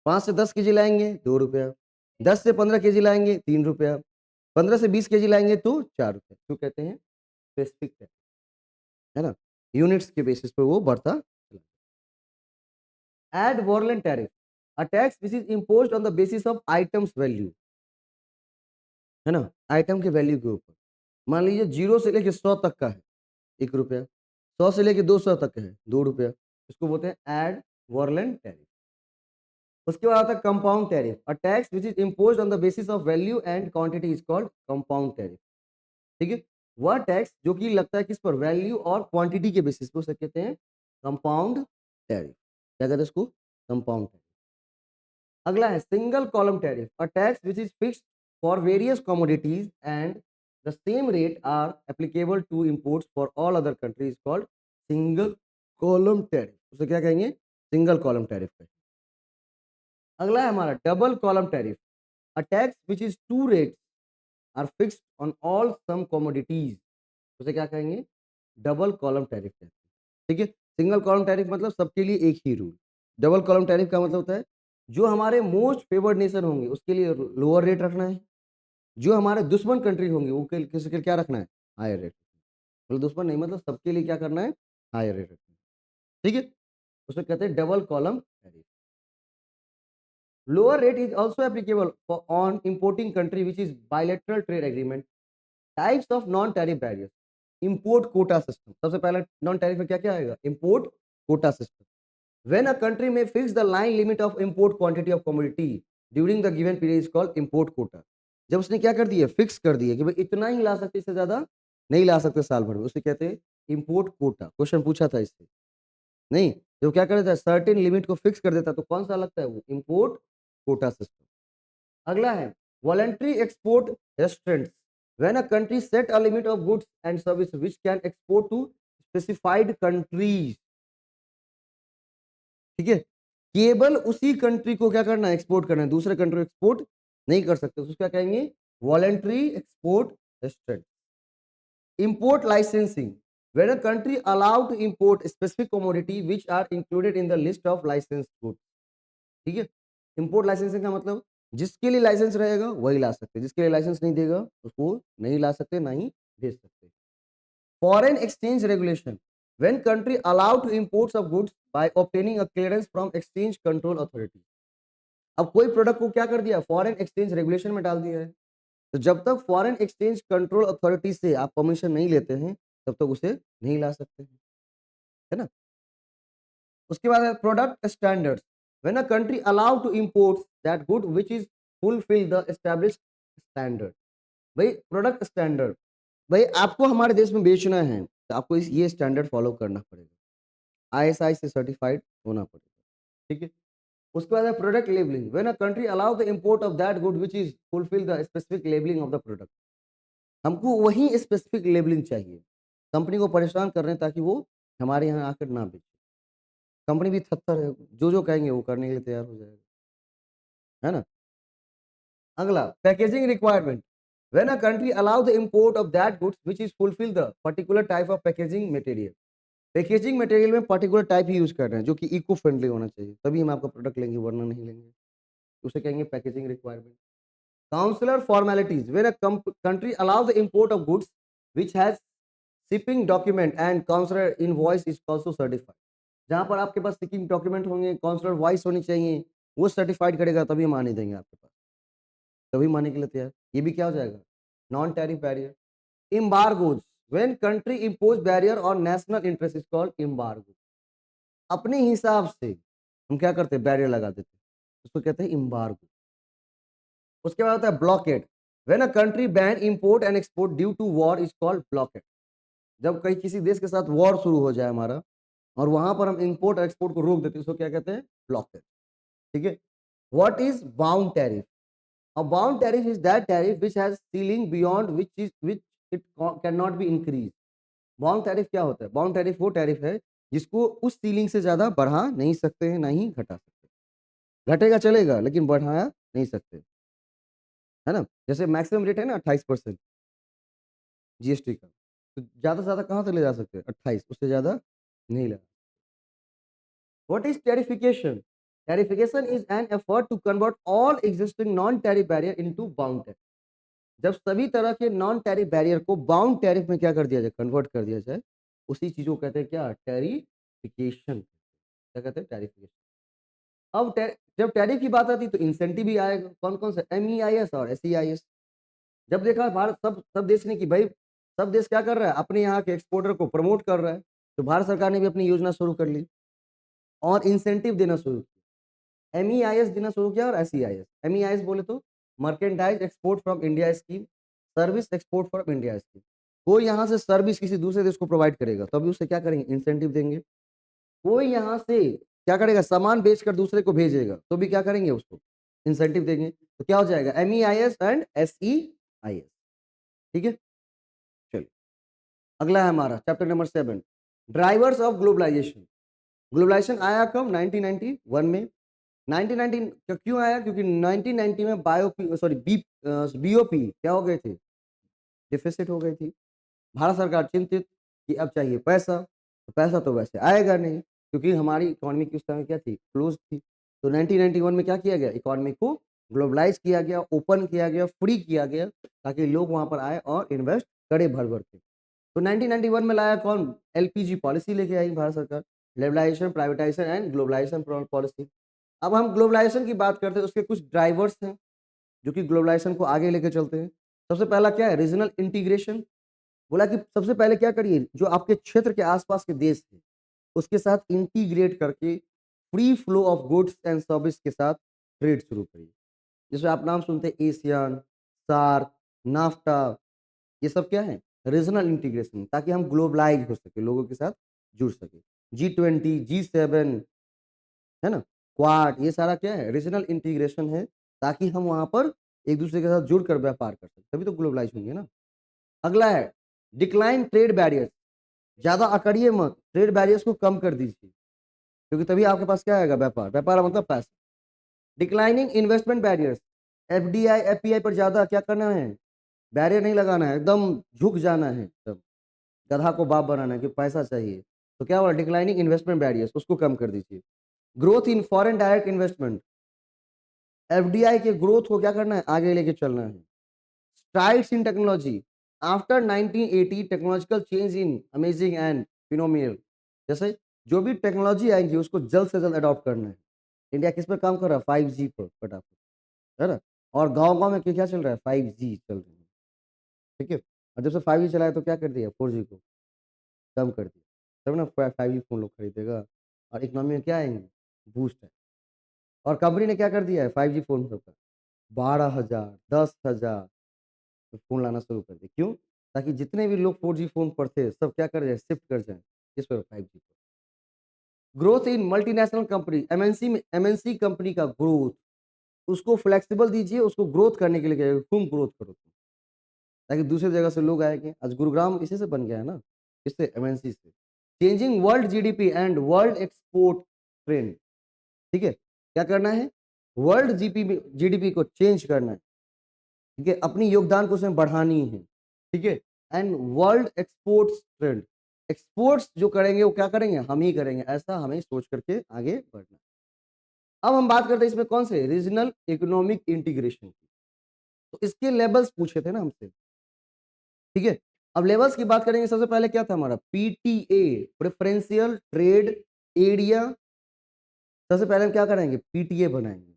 5 से 10 केजी लाएंगे 2 रुपया, 10 से 15 केजी लाएंगे 3 रुपया, 15 से 20 केजी लाएंगे तो 4 रुपया। क्यों कहते हैं स्पेसिफिक टैरिफ, है ना, यूनिट्स के बेसिस पे वो बढ़ता। Ad valorem tariff. A tax which is imposed on the basis of items value, है ना, आइटम के वैल्यू के ऊपर। मान लीजिए 0 से लेके 100 तक का है 1 रुपया, 100 से लेके 200 तक है 2 रुपया, इसको बोलते हैं एड वॉरलेंट टैरिफ। उसके बाद आता है compound tariff. A tax which is imposed on the basis of value and quantity is called compound tariff. ठीक है, वह टैक्स जो कि लगता है किस पर, वैल्यू और क्वांटिटी के बेसिस पे, उसे कहते हैं कंपाउंड टैरिफ। क्या कहते हैं उसको, कंपाउंड टैरिफ। अगला है single column tariff. A tax which is fixed for various commodities and the same rate are applicable to imports for all other countries called single column tariff. उसे क्या कहेंगे, सिंगल कॉलम टैरिफ। अगला है हमारा double column tariff. A tax which is two rates are fixed on all some commodities, उसे क्या कहेंगे, डबल कॉलम टैरिफ कहते हैं। ठीक है, सिंगल कॉलम टैरिफ मतलब सबके लिए एक ही रूल। डबल कॉलम टैरिफ का मतलब होता है जो हमारे मोस्ट फेवर्ड नेशन होंगे उसके लिए लोअर रेट रखना है, जो हमारे दुश्मन कंट्री होंगे वो किसी के लिए क्या रखना है, हायर रेट। मतलब दुश्मन नहीं, मतलब सबके लिए क्या करना है, हायर रेट रखना है। ठीक है, उसे कहते हैं double column tariff. Lower rate is also applicable for on importing country which is bilateral trade agreement. Types of non tariff barriers. Import quota system, सबसे पहला नॉन टैरिफ में क्या क्या आएगा, import quota system. When a country में fix the line limit of import quantity of commodity during the given period is called import quota. जब उसने क्या कर दिया, फिक्स कर दिया कि भाई इतना ही ला सकते, इससे ज्यादा नहीं ला सकते साल भर में, उसे कहते हैं इंपोर्ट कोटा। क्वेश्चन पूछा था इससे, नहीं, जो क्या कर देता है सर्टेन लिमिट को फिक्स कर देता है, तो कौन सा लगता है वो, इंपोर्ट कोटा सिस्टम। अगला है voluntary export restraints. When a country set a limit of goods and service which can export to specified countries. ठीक है, केवल उसी कंट्री को क्या करना है, एक्सपोर्ट करना है, दूसरे कंट्री को एक्सपोर्ट नहीं कर सकते, उसको क्या कहेंगे, voluntary export restrict. Import licensing, when a country allowed to import specific commodity which are included in the list of licensed goods। ठीक है, इंपोर्ट लाइसेंसिंग का मतलब जिसके लिए लाइसेंस रहेगा वही ला सकते, जिसके लिए लाइसेंस नहीं देगा उसको नहीं ला सकते, ना ही भेज सकते। Foreign exchange regulation, when country allowed to import of goods by obtaining a clearance from exchange control authority. अब कोई प्रोडक्ट को क्या कर दिया, फॉरेन एक्सचेंज रेगुलेशन में डाल दिया है, तो जब तक फॉरेन एक्सचेंज कंट्रोल अथॉरिटी से आप परमिशन नहीं लेते हैं तब तक उसे नहीं ला सकते हैं, है ना। उसके बाद है product standards, when a country allow to import that good which is fulfil the established standard. भाई प्रोडक्ट स्टैंडर्ड, भाई आपको हमारे देश में बेचना है तो आपको ये स्टैंडर्ड फॉलो करना पड़ेगा, आईएसआई से सर्टिफाइड होना पड़ेगा, ठीक है। उसके बाद है product labelling, when a country allow the import of that good which is fulfil the specific labelling of the product. हमको वही स्पेसिफिक लेबलिंग चाहिए, कंपनी को परेशान कर रहे हैं ताकि वो हमारे यहाँ आकर ना बेचे। कंपनी भी थत्थर है, जो कहेंगे वो करने के लिए तैयार हो जाएगा, है ना। अगला packaging requirement, when a country allow the import of that goods which is fulfil the particular type of packaging material. Packaging material में पर्टिकुलर टाइप ही यूज कर रहे हैं जो कि इको फ्रेंडली होना चाहिए, तभी हम आपका प्रोडक्ट लेंगे, वरना नहीं लेंगे। उसे कहेंगे packaging requirement. Consular formalities, when a country allow the import of goods which has shipping document and consular invoice is also certified. जहां पर आपके पास शिपिंग डॉक्यूमेंट होंगे, काउंसलर वॉइस होनी चाहिए, वो सर्टिफाइड करेगा तभी हम आने देंगे आपके पास, तभी मानने के लिए तैयार। ये भी क्या हो जाएगा, non tariff barrier. Embargoes, when country impose barrier on national interest is called embargo. अपने हिसाब से हम क्या करते हैं, बैरियर लगा देते हैं, उसको कहते हैं एम्बार्गो। उसके बाद होता है blockade, when a country ban import and export due to war is called blockade. जब कहीं किसी देश के साथ वॉर शुरू हो जाए हमारा और वहां पर हम इंपोर्ट और एक्सपोर्ट को रोक देते हैं, उसको क्या कहते हैं, ब्लॉकेड, ठीक है। What is bound tariff, a bound tariff is that tariff which has ceiling beyond which it cannot be increased। Bound tariff क्या होता है, बाउंड टैरिफ वो टैरिफ है जिसको उस सीलिंग से ज्यादा बढ़ा नहीं सकते हैं, ना ही घटा सकते। घटेगा चलेगा लेकिन बढ़ाया नहीं सकते, है ना। जैसे मैक्सिमम रेट है ना 28% जीएसटी का, तो ज्यादा से ज्यादा कहाँ तक ले जा सकते हैं, 28, उससे ज्यादा नहीं लगा। What is tarification, tarification is an effort to convert all existing non tariff barrier into bound tariff. जब सभी तरह के नॉन टैरिफ बैरियर को बाउंड टैरिफ में क्या कर दिया जाए, कन्वर्ट कर दिया जाए, उसी चीज को कहते हैं क्या, टैरिफिकेशन। क्या कहते हैं, टैरिफिकेशन। अब जब टैरिफ की बात आती है तो इंसेंटिव भी आएगा, कौन कौन सा, एमईआईएस और एसईआईएस। जब देखा भारत सब देश ने कि भाई सब देश क्या कर रहा है, अपने यहाँ के एक्सपोर्टर को प्रमोट कर रहा है, तो भारत सरकार ने भी अपनी योजना शुरू कर ली और इंसेंटिव देना शुरू किया। एमईआईएस देना शुरू किया और एसईआईएस। एमईआईएस बोले तो merchandise export from India scheme, service export from India scheme. कोई यहाँ से सर्विस किसी दूसरे देश को प्रोवाइड करेगा तो अभी उसे क्या करेंगे, इंसेंटिव देंगे। कोई यहाँ से क्या करेगा, सामान बेचकर दूसरे को भेजेगा तो भी क्या करेंगे, उसको इंसेंटिव देंगे। तो क्या हो जाएगा, एमईआईएस एंड एसईआईएस, ठीक है। चलिए अगला है हमारा chapter number 7, drivers of globalisation. Globalisation आया कब, 1991 में। 1990 क्यों आया, क्योंकि 1990 में बीओपी क्या हो गए थे, डिफिसिट हो गई थी। भारत सरकार चिंतित कि अब चाहिए पैसा, तो पैसा तो वैसे आएगा नहीं क्योंकि हमारी इकोनॉमी की उस समय क्या थी, क्लोज थी। तो 1991 में क्या किया गया, इकोनॉमी को ग्लोबलाइज किया गया, ओपन किया गया, फ्री किया गया, ताकि लोग वहां पर आए और इन्वेस्ट करे भर भर के। तो 1991 में लाया कौन, एलपीजी पॉलिसी लेके आई भारत सरकार, liberalisation, privatisation and globalisation policy. अब हम ग्लोबलाइजेशन की बात करते हैं, उसके कुछ ड्राइवर्स हैं जो कि ग्लोबलाइजेशन को आगे लेके चलते हैं। सबसे पहला क्या है, रीजनल इंटीग्रेशन। बोला कि सबसे पहले क्या करिए, जो आपके क्षेत्र के आसपास के देश है उसके साथ इंटीग्रेट करके free flow of goods and service के साथ ट्रेड शुरू करिए। जिसमें आप नाम सुनते हैं एशियन, सार्क, नाफ्टा, ये सब क्या है, रीजनल इंटीग्रेशन, ताकि हम ग्लोबलाइज हो सके, लोगों के साथ जुड़ सके। G20, G7, है ना, क्वाड, ये सारा क्या है, रीजनल इंटीग्रेशन है, ताकि हम वहां पर एक दूसरे के साथ जुड़कर व्यापार कर सके, तभी तो ग्लोबलाइज होंगे ना। अगला है डिक्लाइन ट्रेड बैरियर्स, ज्यादा अकड़िए मत, ट्रेड बैरियर्स को कम कर दीजिए। क्योंकि तभी आपके पास क्या आएगा, व्यापार। व्यापार का मतलब पैसा। Declining investment barriers, FDI FPI पर ज्यादा क्या करना है, बैरियर नहीं लगाना है, एकदम झुक जाना है, एकदम गधा को बाप बनाना है कि पैसा चाहिए। तो क्या हुआ, डिक्लाइनिंग इन्वेस्टमेंट बैरियर्स, उसको कम कर दीजिए। Growth in foreign direct investment, FDI के ग्रोथ को क्या करना है, आगे लेके चलना है। Strides in technology, after 1980 technological change in amazing and phenomenal, जैसे जो भी टेक्नोलॉजी आएगी उसको जल्द से जल्द अडॉप्ट करना है। इंडिया किस पर काम कर रहा है, 5G पर फटाफट, है ना। और गांव गांव में क्या चल रहा है, 5G चल रही है, ठीक है। और जब से 5G चला है तो क्या कर दिया, 4G को कम कर दिया, तब ना 5G फोन लोग खरीदेगा, और इकोनॉमी में क्या आएंगे, बूस्ट है। और कंपनी ने क्या कर दिया है, 5G फोन सबका 12,000 10,000 फ़ोन लाना शुरू कर दिए। क्यों? ताकि जितने भी लोग 4G फ़ोन पर थे, सब क्या कर जाएँ, शिफ्ट कर जाएँ, किस पर, 5G पर। Growth in multinational company, MNC company का ग्रोथ, उसको फ्लेक्सिबल दीजिए, उसको ग्रोथ करने के लिए कहिए, तुम ग्रोथ करो, ताकि दूसरी जगह से लोग आएँगे। आज गुरुग्राम इसी से बन गया है ना, किससे, एमएनसी से। Changing world GDP and world export trend, ठीक है? क्या करना है? वर्ल्ड जीडीपी को चेंज करना है। ठीक है, अपनी योगदान को उसमें बढ़ानी है, ठीक है। And world exports trend, exports जो करेंगे वो क्या करेंगे, हम ही करेंगे, ऐसा हमें सोच करके आगे बढ़ना। अब हम बात करते हैं इसमें कौन से, रीजनल इकोनॉमिक इंटीग्रेशन की। तो इसके लेवल्स पूछे थे ना हमसे, ठीक है। अब लेवल्स की बात करेंगे, सबसे पहले क्या था हमारा, पीटीए, प्रेफरेंशियल ट्रेड एरिया। सबसे पहले हम क्या करेंगे, पीटीए बनाएंगे।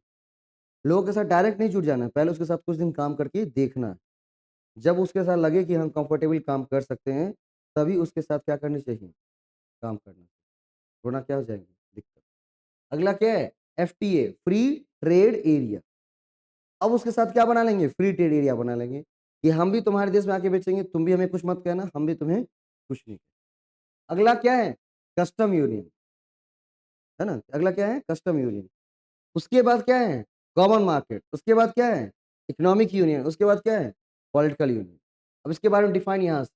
लोगों के साथ डायरेक्ट नहीं जुड़ जाना है, पहले उसके साथ कुछ दिन काम करके देखना है। जब उसके साथ लगे कि हम कंफर्टेबल काम कर सकते हैं, तभी उसके साथ क्या करनी चाहिए, काम करना चाहिए, वरना क्या हो जाएगी, दिक्कत। अगला क्या है, एफटीए, फ्री ट्रेड एरिया। अब उसके साथ क्या बना लेंगे, फ्री ट्रेड एरिया बना लेंगे, कि हम भी तुम्हारे देश में आके बेचेंगे, तुम भी हमें कुछ मत कहना, हम भी तुम्हें कुछ नहीं। अगला क्या है, कस्टम यूनियन, है ना। अगला क्या है, कस्टम यूनियन। उसके बाद क्या है, कॉमन मार्केट। उसके बाद क्या है, इकोनॉमिक यूनियन। उसके बाद क्या है, पॉलिटिकल यूनियन। अब इसके बारे में डिफाइन यहाँ से,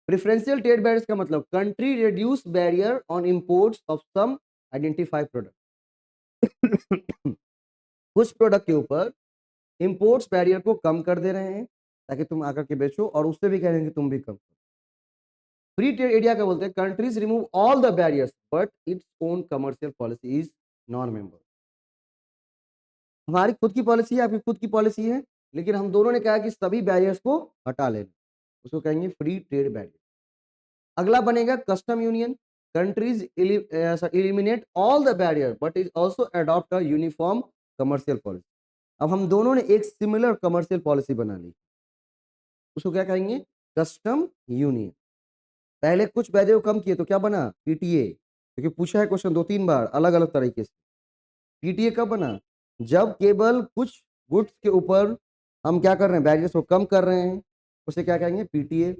प्रेफरेंशियल ट्रेड बैरियर्स का मतलब, country reduce barrier on imports of some identified product. कुछ प्रोडक्ट के ऊपर इंपोर्ट्स बैरियर को कम कर दे रहे हैं, ताकि तुम आकर के बेचो, और उससे भी कह रहे हैं कि तुम भी कम करो। फ्री ट्रेड एरिया का बोलते हैं, countries remove all the barriers but its own commercial policy is non member. हमारी खुद की पॉलिसी है, आपकी खुद की पॉलिसी है, लेकिन हम दोनों ने कहा कि सभी बैरियर्स को हटा लेना, उसको कहेंगे फ्री ट्रेड बैरियर। अगला बनेगा custom union, countries eliminate all the barrier but is also adopt a uniform commercial policy. अब हम दोनों ने एक सिमिलर कमर्शियल पॉलिसी बना ली, उसको क्या कहेंगे, कस्टम यूनियन। पहले कुछ बैरियर को कम किए तो क्या बना, पीटीए, क्योंकि पूछा है क्वेश्चन 2-3 बार अलग अलग तरीके से। पीटीए कब बना, जब केवल कुछ गुड्स के ऊपर हम क्या कर रहे हैं, बैरियर्स को कम कर रहे हैं, उसे क्या कहेंगे, पीटीए।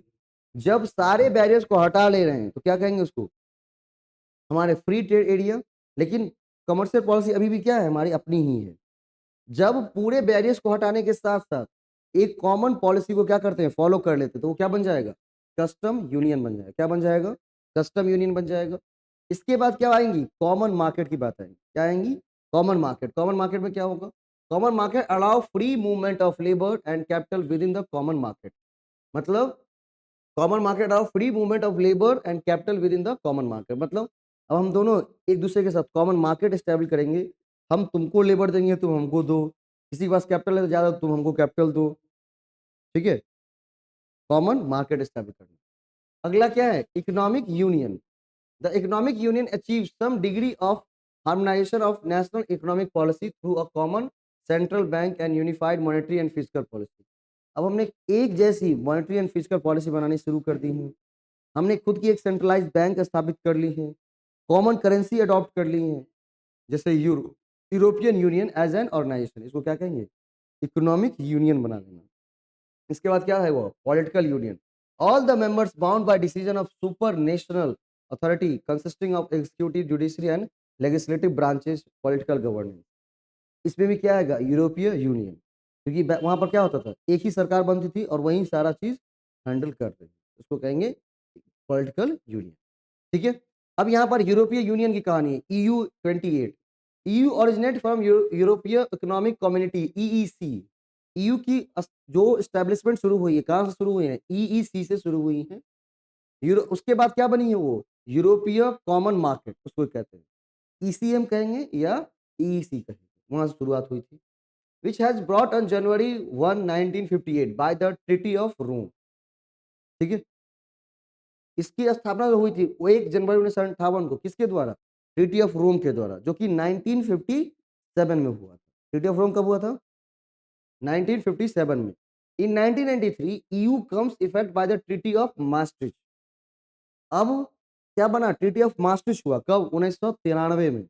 जब सारे बैरियर्स को हटा ले रहे हैं तो क्या कहेंगे उसको, हमारे फ्री ट्रेड एरिया। लेकिन कमर्शियल पॉलिसी अभी भी क्या है, हमारी अपनी ही है। जब पूरे बैरियर्स को हटाने के साथ साथ एक कॉमन पॉलिसी को क्या करते हैं, फॉलो कर लेते हैं, तो वो क्या बन जाएगा, कस्टम यूनियन बन जाएगा। क्या बन जाएगा, कस्टम यूनियन बन जाएगा। इसके बाद क्या आएंगी, कॉमन मार्केट की बात आएगी। क्या आएंगी, कॉमन मार्केट। कॉमन मार्केट में क्या होगा, common market allow free movement of labour and capital within the common market. मतलब common market allow free movement of labour and capital within the common market. मतलब अब हम दोनों एक दूसरे के साथ कॉमन मार्केट एस्टेब्लिश करेंगे, हम तुमको लेबर देंगे, तुम हमको दो, किसी के पास कैपिटल है तो ज्यादा, तुम हमको कैपिटल दो, ठीक है। कॉमन मार्केट एस्टेब्लिश करना। अगला क्या है, economic union. The economic union achieve some degree of harmonisation of national economic policy through a common central bank and unified monetary and fiscal policy. अब हमने एक जैसी मॉनेटरी एंड फिजिकल पॉलिसी बनानी शुरू कर दी है, हमने खुद की एक सेंट्रलाइज्ड बैंक स्थापित कर ली है, कॉमन करेंसी अडॉप्ट कर ली है, जैसे European Union as an organisation. इसको क्या कहेंगे, इकोनॉमिक यूनियन बना लेना। इसके बाद क्या है, वो political union. All the members bound by decision of super national authority consisting of executive, judiciary and legislative branches, political governance. इसमें भी क्या आएगा, यूरोपीय यूनियन, क्योंकि वहां पर क्या होता था, एक ही सरकार बनती थी और वही सारा चीज हैंडल करते थे, उसको कहेंगे पॉलिटिकल यूनियन, ठीक है। अब यहाँ पर यूरोपीय यूनियन की कहानी है, EU 28। EU ओरिजिनेट फ्रॉम यूरोपीय इकोनॉमिक कम्युनिटी, EEC। EU की जो स्टैब्लिशमेंट शुरू हुई है, कहाँ से शुरू हुई है? EEC से शुरू हुई है। यूरो उसके बाद क्या बनी है वो? यूरोपीय कॉमन मार्केट उसको कहते हैं। ECM कहेंगे या EEC कहेंगे, वहां से शुरुआत हुई थी। Which has brought on January 1 1958 by the treaty of Rome. ठीक है, इसकी स्थापना जो हुई थी वो 1 जनवरी 1958 को किसके द्वारा? ट्रीटी ऑफ रोम के द्वारा, जो कि 1957 में हुआ था। ट्रीटी ऑफ रोम कब हुआ था? 1957 में। इन 1993 EU comes effect bye the treaty of maastricht। अब क्या बना? ट्रीटी ऑफ maastricht हुआ कब? 1993 में,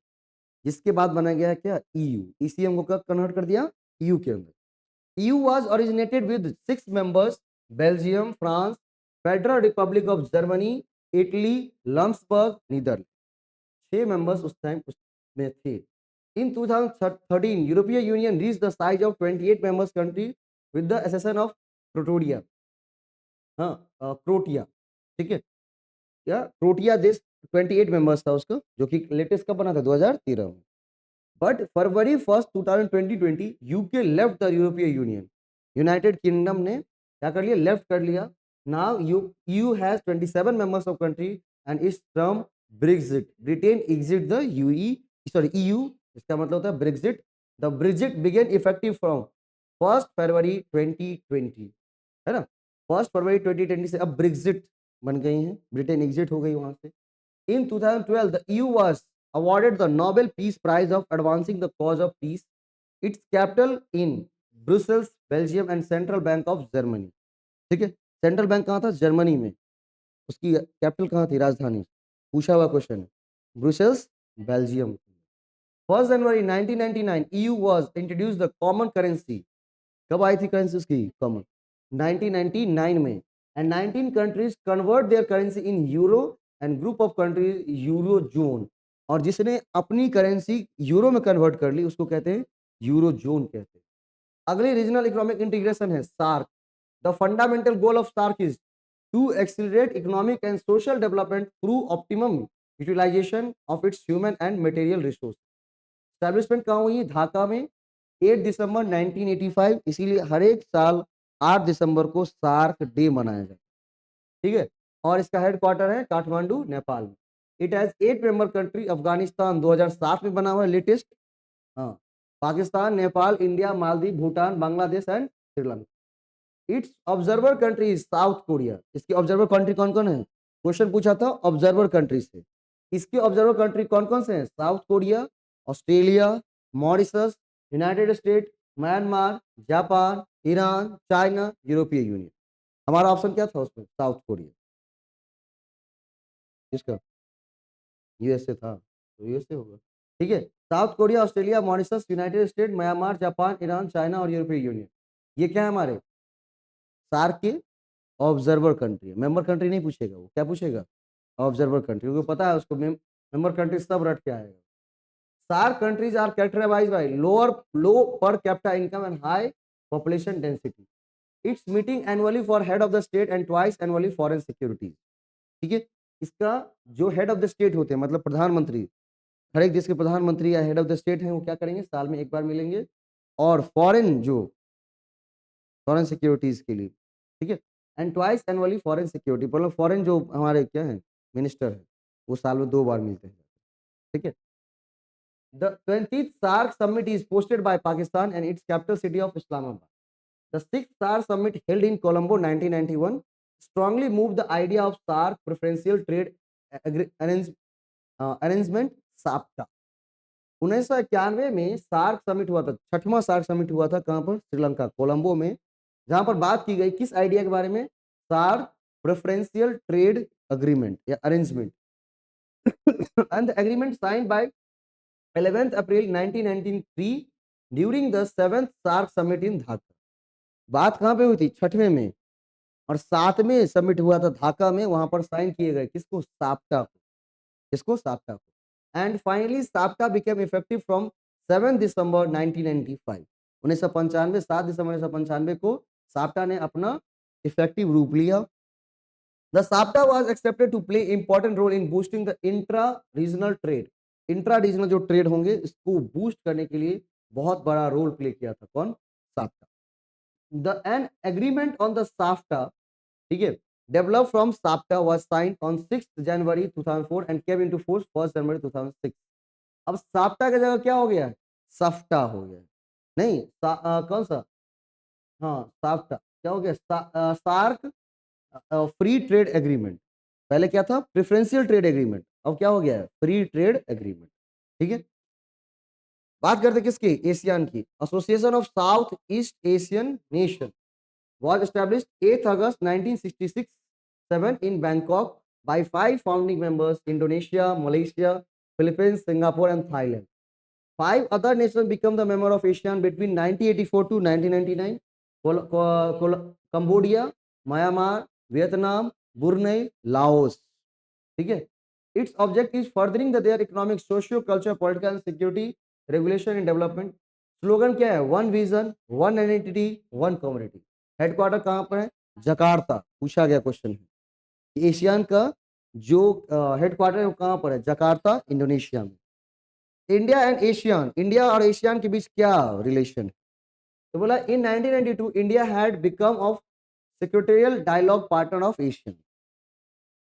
जिसके बाद बना गया है क्या? EU। ECM को कब कन्वर्ट कर दिया? EU के अंदर। EU was originated with 6 members: Belgium, France, Federal Republic of Germany, Italy, Luxembourg, Netherlands। 6 members उस टाइम उसमें थे। In 2013, European Union reached the size of 28 members country with the accession of Croatia। हाँ, क्रोटिया। ठीक है, या क्रोटिया देश 28 मेंबर्स था उसका, जो कि लेटेस्ट कब बना था? 2013 में। But February 1 2020 UK left the European Union. United Kingdom ने क्या कर लिया? लेफ्ट कर लिया। Now EU has 27 members of country and it's from Brexit. Britain exit the EU। इसका मतलब होता है Brexit. The Brexit begin effective from 1 February 2020, है ना? 1 फरवरी 2020 से अब ब्रेक्सिट बन गई हैं, ब्रिटेन एग्जिट हो गई वहां से। In 2012, the EU was awarded the Nobel Peace Prize of advancing the cause of peace. Its capital in Brussels, Belgium, and Central Bank of Germany। ठीक है, सेंट्रल बैंक कहाँ था? जर्मनी में। उसकी कैपिटल कहाँ थी? राजधानी। पूछा हुआ क्वेश्चन है। Brussels, Belgium. 1 January 1999 EU was introduced the common currency। कब आई थी करेंसी उसकी कॉमन? 1999 में। And 19 countries convert there currency in euro and group of countries euro zone. और जिसने अपनी करेंसी यूरो में कन्वर्ट कर ली उसको कहते हैं यूरो जोन कहते हैं। अगली रीजनल इकोनॉमिक इंटीग्रेशन है SAARC. The fundamental goal of SAARC is to accelerate economic and social development through optimum utilisation of its human and material resource. Establishment कहाँ हुई? ढाका में 8 दिसंबर 1985। इसीलिए हर एक साल 8 दिसंबर को सार्क डे मनाया जाता है। ठीक है, और इसका हेडक्वार्टर है काठमांडू, नेपाल में। It has 8 member country. Afghanistan 2007 में बना हुआ है लेटेस्ट। हाँ, Pakistan, Nepal, India, Maldives, Bhutan, Bangladesh and Sri Lanka. It's observer country is south Korea. इसकी ऑब्जर्वर कंट्री कौन कौन है? क्वेश्चन पूछा था ऑब्जर्वर कंट्री से। इसके ऑब्जर्वर कंट्री कौन कौन से हैं? South Korea, Australia, Mauritius, United state, Myanmar, Japan, Iran, China, यूरोपीय यूनियन। हमारा ऑप्शन क्या था उसमें? South Korea. किसका? यूएसए था, तो यूएसए होगा। ठीक है, south Korea, Australia, Mauritius, United state, Myanmar, Japan, Iran, China और यूरोपीय यूनियन। ये क्या है? हमारे सार्क के ऑब्जर्वर कंट्री है। मेंबर कंट्री नहीं पूछेगा, वो क्या पूछेगा? ऑब्जर्वर कंट्री, क्योंकि पता है उसको मेंबर कंट्री सब रट के आएगा। SAARC countries are characterised by low per capita income and high population density. Its meeting annually for head of the state and twice annually foreign security. ठीक है, इसका जो हेड ऑफ द स्टेट होते हैं, मतलब प्रधानमंत्री, हर एक देश के प्रधानमंत्री या हेड ऑफ द स्टेट हैं, वो क्या करेंगे? साल में एक बार मिलेंगे। और फॉरेन जो फॉरेन सिक्योरिटीज के लिए, ठीक है, and twice annually foreign security, मतलब फॉरेन जो हमारे क्या है मिनिस्टर है, वो साल में 2 बार मिलते हैं। ठीक है, the 20th SAARC summit is hosted by Pakistan and its capital city of Islamabad। The 6th SAARC summit held in Colombo 1991 strongly moved the idea of SAARC preferential trade arrangement SAPTA। 1991 में सार्क समिट हुआ था, 6वां सार्क समिट हुआ था। कहां पर? श्रीलंका, कोलंबो में। जहां पर बात की गई किस आइडिया के बारे में? सार्क प्रेफरेंशियल ट्रेड अग्रीमेंट या arrangement. And the agreement signed by 11 April 1993 during the 7th SAARC summit in Dhaka. बात कहां पे हुई थी? 6वें में। और 7वें समिट हुआ था ढाका में, वहां पर साइन किए गए किसको? साप्टा को। किसको? साप्टा को। And finally SAPTA became effective from 7 दिसंबर 1995। 1995, 7 दिसंबर 1995 को साप्टा ने अपना इफेक्टिव रूप लिया। The SAFTA was accepted to play important role in boosting the intra-regional trade. Intra-regional जो ट्रेड होंगे इसको बूस्ट करने के लिए बहुत बड़ा रोल प्ले किया था कौन? SAFTA. The an agreement on the SAFTA, ठीक है, developed from SAFTA was signed on 6th January 2004 and came into force 1st January 2006. अब SAFTA की जगह क्या हो गया है? SAFTA हो गया है। नहीं कौन सा? हाँ SAFTA क्या हो गया? SAARC free trade agreement. पहले क्या था? Preferential trade agreement. अब क्या हो गया है? Free trade agreement. ठीक है, बात करते किसकी? एशियान की। Association of South East Asian Nation was established 8th August 1966-7 in Bangkok by 5 founding members: Indonesia, Malaysia, Philippines, Singapore, and Thailand. 5 other nations became the member of ASEAN between 1984 to 1999: Cambodia, Myanmar, Vietnam, Brunei, Laos. ठीक है, its object is furthering their economic, socio culture, political and security, regulation and development. Slogan क्या है? One vision, one identity, one community. Headquarter कहाँ पर है? जकार्ता। पूछा गया क्वेश्चन है, एशियान का जो हेडक्वार्टर है वो कहाँ पर है? जकार्ता, इंडोनेशिया में। इंडिया एंड एशियान, इंडिया और एशियान के बीच क्या रिलेशन है? तो बोला in 1992 India had become of secretarial dialogue partner of ASEAN.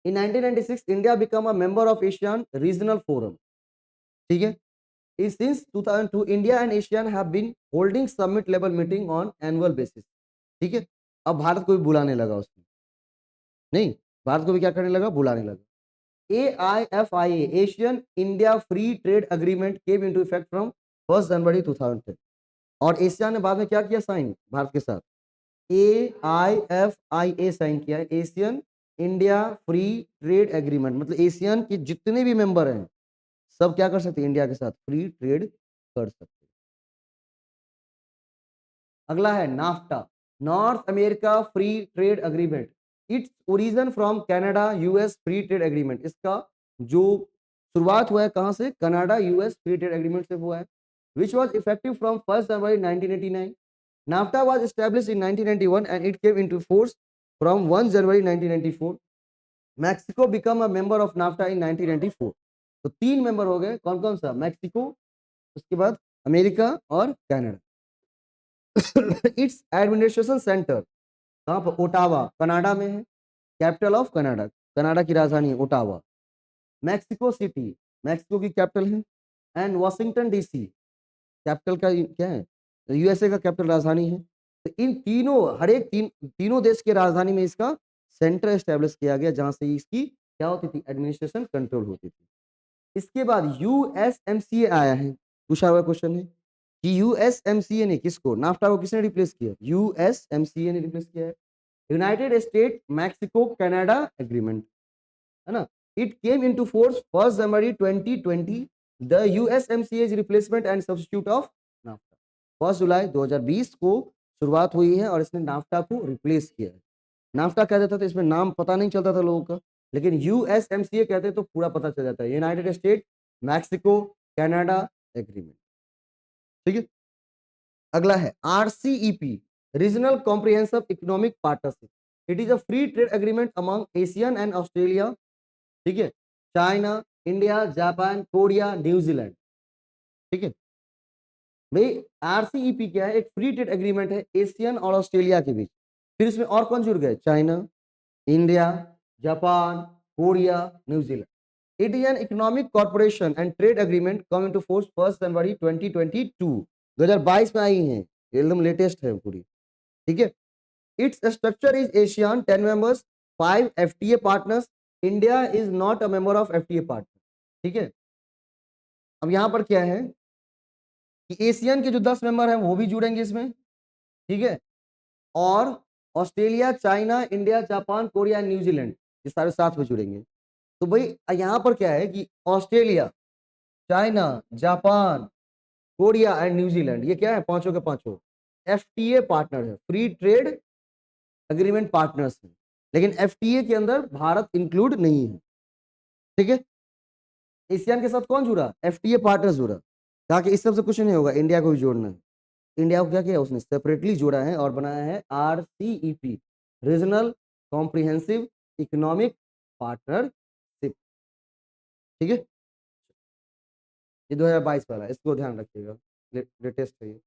In 1996, India became a member of ASEAN Regional Forum. ठीक है, since 2002, India and ASEAN have been holding summit level meeting on annual basis. ठीक है, अब भारत को भी बुलाने लगा उसमें। नहीं, भारत को भी क्या करने लगा? बुलाने लगा। AIFIA Asian India free trade agreement came into effect from 1 जनवरी 2010। और एशिया ने बाद में क्या किया? साइन भारत के साथ AIFIA साइन किया है, Asian India free trade agreement. मतलब एशियन के जितने भी मेंबर हैं सब क्या कर सकते हैं? इंडिया के साथ फ्री ट्रेड कर सकते हैं। अगला है NAFTA, north America free trade agreement. Its origin from Canada US free trade agreement. इसका जो शुरुआत हुआ है कहां से? Canada US free trade agreement से हुआ है, which was effective from 1 January 1989। NAFTA was established in 1991 and it came into force from 1 January 1994. Mexico became a member of NAFTA in 1994. तो 3 मेंबर हो गए, कौन कौन सा? मैक्सिको, उसके बाद अमेरिका और कनाडा। इट्स एडमिनिस्ट्रेशन सेंटर कहाँ पर? ओटावा, कनाडा में है। कैपिटल ऑफ कनाडा, कनाडा की राजधानी है ओटावा। मैक्सिको सिटी, मैक्सिको की कैपिटल है। एंड वाशिंगटन डीसी कैपिटल का क्या है? यूएसए का कैपिटल राजधानी है। तो इन तीनों, हर एक तीनों देश के राजधानी में इसका सेंटर एस्टेब्लिश किया गया जहां से इसकी क्या होती थी? एडमिनिस्ट्रेशन कंट्रोल होती थी। इसके बाद यूएसएमसीए आया है। पूछा हुआ क्वेश्चन है कि यूएसएमसीए ने किसको? नाफ्टा को किसने रिप्लेस किया? यूएसएमसीए ने रिप्लेस किया है। United State Mexico Canada agreement, है ना? It came into force 1 January 2020। The USMCA replacement and substitute of NAFTA. 1 जुलाई 2020 को शुरुआत हुई है और इसने नाफ्टा को रिप्लेस किया है। नाफ्टा कह देता था, इसमें नाम पता नहीं चलता था लोगों का, लेकिन यूएसएमसीए कहते तो पूरा पता चल जाता है। United State Mexico Canada agreement. ठीक है, अगला है RCEP, regional comprehensive economic partnership. It is a free trade agreement among Asian and Australia, ठीक है, China, India, Japan, Korea, New Zealand. ठीक है भाई, आरसीईपी क्या है? एक फ्री ट्रेड एग्रीमेंट है एशियन और ऑस्ट्रेलिया के बीच। फिर इसमें और कौन जुड़ गए? China, India, Japan, Korea, New Zealand. It is an economic corporation and trade agreement come into force 1 जनवरी 2022। 2022 में आई है, एकदम लेटेस्ट है पूरी। ठीक है, its structure is Asian 10 members, 5 FTA partners. India is not a member of FTA partner. ठीक है, अब यहां पर क्या है कि एशियन के जो 10 मेंबर हैं वो भी जुड़ेंगे इसमें। ठीक है, और Australia, China, India, Japan, Korea, New Zealand ये सारे साथ में जुड़ेंगे। तो भाई यहाँ पर क्या है कि Australia, China, Japan, Korea and New Zealand ये क्या है? पांचों के पांचों एफटीए पार्टनर है, फ्री ट्रेड एग्रीमेंट पार्टनर्स हैं, लेकिन एफटीए के अंदर भारत इंक्लूड नहीं है। ठीक है, एशियन के साथ कौन जुड़ा? एफटीए पार्टनर जुड़ा। कहा कि इस सबसे कुछ नहीं होगा, इंडिया को भी जोड़ना है। इंडिया को क्या किया? उसने सेपरेटली जोड़ा है और बनाया है RCEP, regional comprehensive economic partnership. ठीक है, ये 2022 वाला है, इसको ध्यान रखिएगा, लेटेस्ट है ये।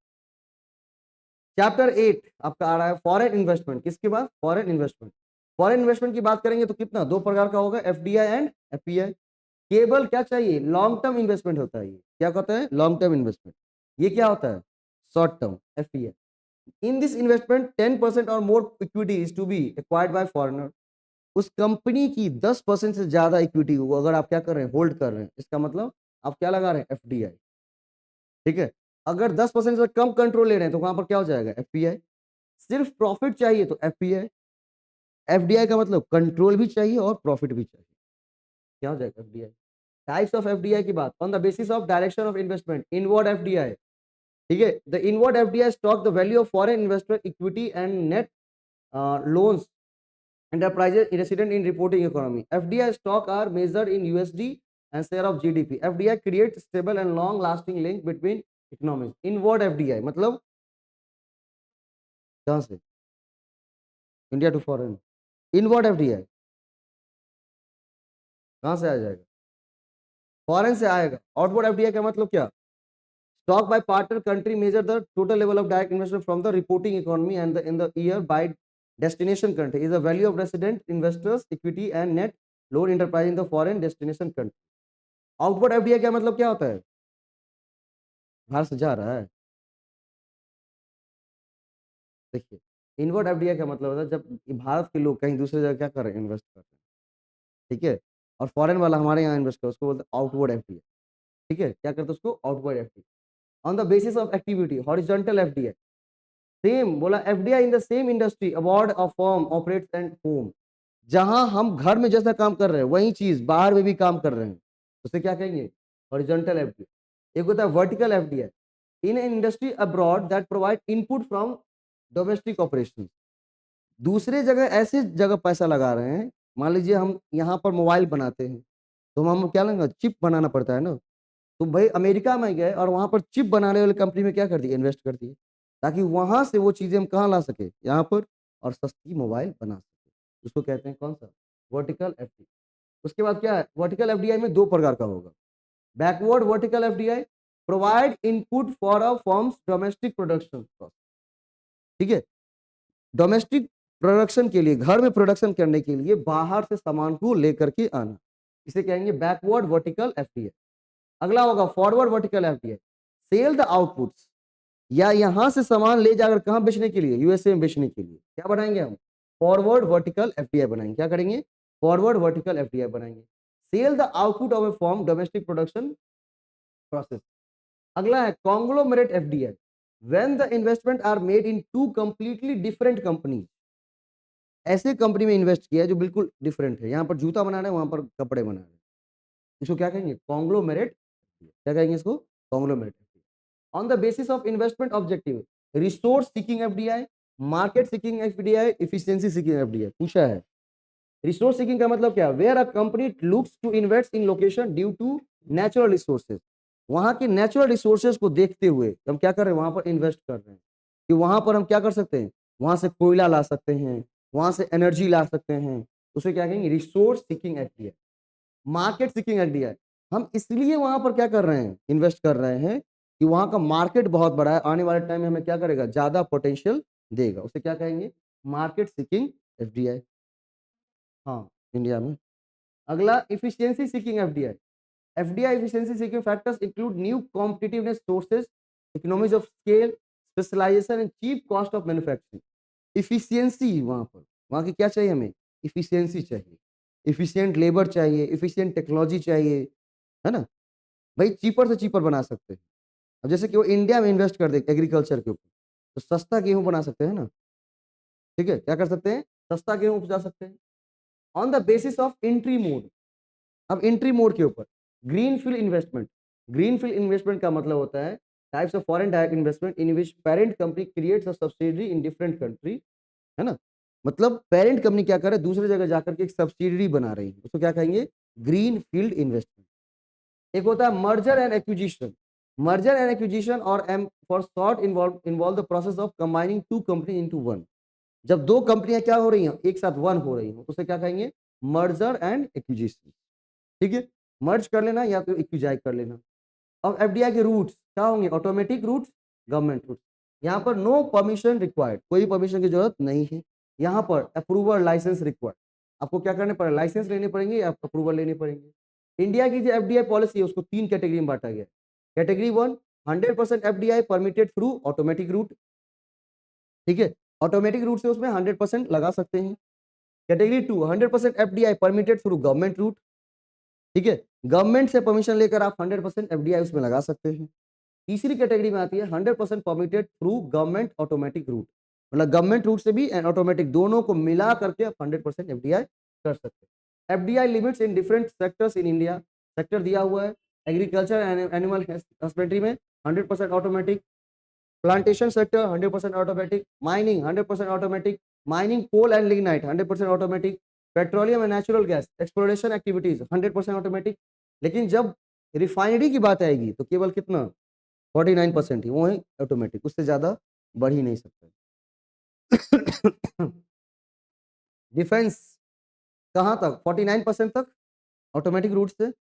चैप्टर 8 आपका आ रहा है फॉरेन इन्वेस्टमेंट। किसके बाद? Foreign investment. फॉरेन इन्वेस्टमेंट की बात करेंगे तो कितना, दो प्रकार का होगा, एफडीआई एंड एफपीआई। केवल क्या चाहिए, लॉन्ग टर्म इन्वेस्टमेंट होता है। ये क्या कहता है, लॉन्ग टर्म इन्वेस्टमेंट। ये क्या होता है, short term, FPI. In this investment 10% और more equity is to be acquired by foreigner. उस कंपनी की 10% से ज्यादा इक्विटी को अगर आप क्या कर रहे हैं, होल्ड कर रहे हैं, इसका मतलब आप क्या लगा रहे हैं, एफडीआई। ठीक है, अगर 10% से कम कंट्रोल ले रहे हैं तो वहां पर क्या हो जाएगा, एफपीआई। सिर्फ प्रॉफिट चाहिए तो एफपीआई। एफडीआई का मतलब कंट्रोल भी चाहिए और प्रॉफिट भी चाहिए, क्या हो जाएगा, एफडीआई। टाइप्स ऑफ एफडीआई की बात, on the basis of direction of investment, inward FDI. ठीक है, the inward FDI stock the value of foreign investment equity and net loans enterprises resident in reporting economy. FDI stock are measured in USD and share of GDP. FDI creates stable and long lasting link between economies. Inward FDI मतलब कहाँ से, India to foreign. Inward FDI कहाँ से आ जाएगा, फॉरेन से आएगा। आउटवर्ड एफडीआई का मतलब क्या, stock by partner country measure the total level of direct investment from the reporting economy and in the year by destination country is the value of resident investors equity and net loan enterprise in the foreign destination country. Outward FDI क्या मतलब, क्या होता है, बाहर से जा रहा है। देखिए, इनवर्ड एफडीआई का मतलब होता है जब भारत के लोग कहीं दूसरे जगह क्या कर रहे हैं, इन्वेस्ट कर रहे हैं। ठीक है, और फॉरेन वाला हमारे यहाँ इन्वेस्ट कर, उसको बोलते हैं आउटवर्ड एफडीआई। ठीक है, क्या करते हैं उसको, outward FDI. On the basis of activity, horizontal FDI. Same बोला, FDI in the same industry award of firm operates and home. जहां हम घर में जैसा काम कर रहे हैं वही चीज बाहर में भी काम कर रहे हैं, उसे क्या कहेंगे, हॉरिजॉन्टल एफडीआई। एक होता है vertical FDI, in an industry abroad that provide input from domestic operation. दूसरे जगह ऐसे जगह पैसा लगा रहे हैं, मान लीजिए हम यहाँ पर मोबाइल बनाते हैं तो हम क्या लेंगे, चिप बनाना पड़ता है ना। तो भाई अमेरिका में गए और वहां पर चिप बनाने वाली कंपनी में क्या कर दिए, इन्वेस्ट कर दिए, ताकि वहां से वो चीजें हम कहाँ ला सके, यहाँ पर, और सस्ती मोबाइल बना सके। उसको कहते हैं कौन सा, वर्टिकल एफडीआई। उसके बाद क्या है, वर्टिकल एफडीआई में दो प्रकार का होगा। Backward vertical FDI provide input for a firms domestic production. ठीक है, डोमेस्टिक प्रोडक्शन के लिए, घर में प्रोडक्शन करने के लिए बाहर से सामान को लेकर के आना, इसे कहेंगे बैकवर्ड वर्टिकल एफडीआई। अगला होगा forward vertical FDI, sell the outputs, या यहां से सामान ले जाकर कहां बेचने के लिए, यूएसए में बेचने के लिए क्या बनाएंगे हम, फॉरवर्ड वर्टिकल एफडीआई बनाएंगे। क्या करेंगे, फॉरवर्ड वर्टिकल एफडीआई बनाएंगे। Sell the output of a form domestic production process. अगला है conglomerate FDI, when the investment are made into completely different company. ऐसे कंपनी में इन्वेस्ट किया है जो बिल्कुल डिफरेंट है, यहाँ पर जूता बना रहे हैं, वहां पर कपड़े बना रहे हैं, इसको क्या कहेंगे, कॉन्ग्लोमेरेट। क्या कहेंगे इसको, conglomerate. On the basis of investment objective, resource seeking FDI, market seeking FDI, efficiency seeking FDI पूछा है। रिसोर्स सीकिंग का मतलब क्या, where a company looks to invest in location due to natural resources. वहां के नेचुरल रिसोर्सेज को देखते हुए हम क्या कर रहे हैं, वहां पर इन्वेस्ट कर रहे हैं, कि वहां पर हम क्या कर सकते हैं, वहां से कोयला ला सकते हैं, वहां से एनर्जी ला सकते हैं, उसे क्या कहेंगे, resource seeking FDI. Market seeking FDI, हम इसलिए वहां पर क्या कर रहे हैं, इन्वेस्ट कर रहे हैं कि वहां का मार्केट बहुत बड़ा है, आने वाले टाइम में हमें क्या करेगा, ज्यादा पोटेंशियल देगा, उसे क्या कहेंगे, मार्केट सीकिंग एफडीआई। हाँ, इंडिया में। अगला efficiency seeking FDI. FDI efficiency seeking factors include new competitiveness sources, economies of scale, specialization and cheap cost of manufacturing. Efficiency, वहां की क्या चाहिए हमें, इफिशियंसी चाहिए, इफिशियंट लेबर चाहिए, इफिशियंट टेक्नोलॉजी चाहिए, है ना। भाई चीपर से चीपर बना सकते हैं। अब जैसे कि वो इंडिया में इन्वेस्ट कर दे एग्रीकल्चर के ऊपर, तो सस्ता गेहूं बना सकते हैं ना। ठीक है, क्या कर सकते हैं, सस्ता गेहूं उपजा सकते हैं। On the basis of entry mode, अब एंट्री मोड के ऊपर, green field investment. Green field investment का मतलब होता है types of foreign direct investment in which parent company creates a subsidiary in different country, है ना। मतलब पेरेंट कंपनी क्या कर रहा है, दूसरे जगह जाकर के एक सब्सिडरी बना रही है, उसको क्या कहेंगे, ग्रीन फील्ड इन्वेस्टमेंट। एक होता है merger and acquisition. Merger and acquisition और M for short involve the process of combining two company into one. जब दो कंपनियां क्या हो रही हैं, एक साथ वन हो रही हैं, तो उसे क्या कहेंगे, मर्जर एंड एक्विजिशन, ठीक है, मर्ज कर लेना या तो इक्विजाइज कर लेना। अब एफडीआई के रूट्स क्या होंगे, ऑटोमेटिक रूट्स, गवर्नमेंट रूट्स। यहाँ पर नो परमिशन रिक्वायर्ड, कोई परमिशन की जरूरत नहीं है। यहाँ पर अप्रूवल लाइसेंस रिक्वायर्ड, आपको क्या करने पड़ेगा, लाइसेंस लेने पड़ेंगे या अप्रूवल लेने पड़ेंगे। इंडिया की जो एफडीआई पॉलिसी है उसको 3 कैटेगरी में बांटा गया। Category 1 100% FDI permitted through automatic route, ठीक है, ऑटोमेटिक रूट से उसमें 100% लगा सकते हैं। Category 2 100% FDI permitted through government route, ठीक है, गवर्नमेंट से परमिशन लेकर आप 100% एफडीआई उसमें लगा सकते हैं। तीसरी कैटेगरी में आती है 100% permitted through government automatic route, मतलब गवर्नमेंट रूट से भी एंड ऑटोमेटिक दोनों को मिला करके आप 100% एफडीआई कर सकते हैं। FDI limits in different sectors in India, sector दिया हुआ है, एग्रीकल्चर एंड एनिमल हस्बेंड्री में 100% automatic, plantation sector 100% automatic, mining 100% automatic, mining coal and lignite 100% automatic, petroleum and natural gas exploration activities 100% automatic. लेकिन जब रिफाइनरी की बात आएगी तो केवल कितना 49% ही वो है ऑटोमेटिक, उससे ज्यादा बढ़ ही नहीं सकता। डिफेंस कहाँ तक 49% तक ऑटोमेटिक रूट से,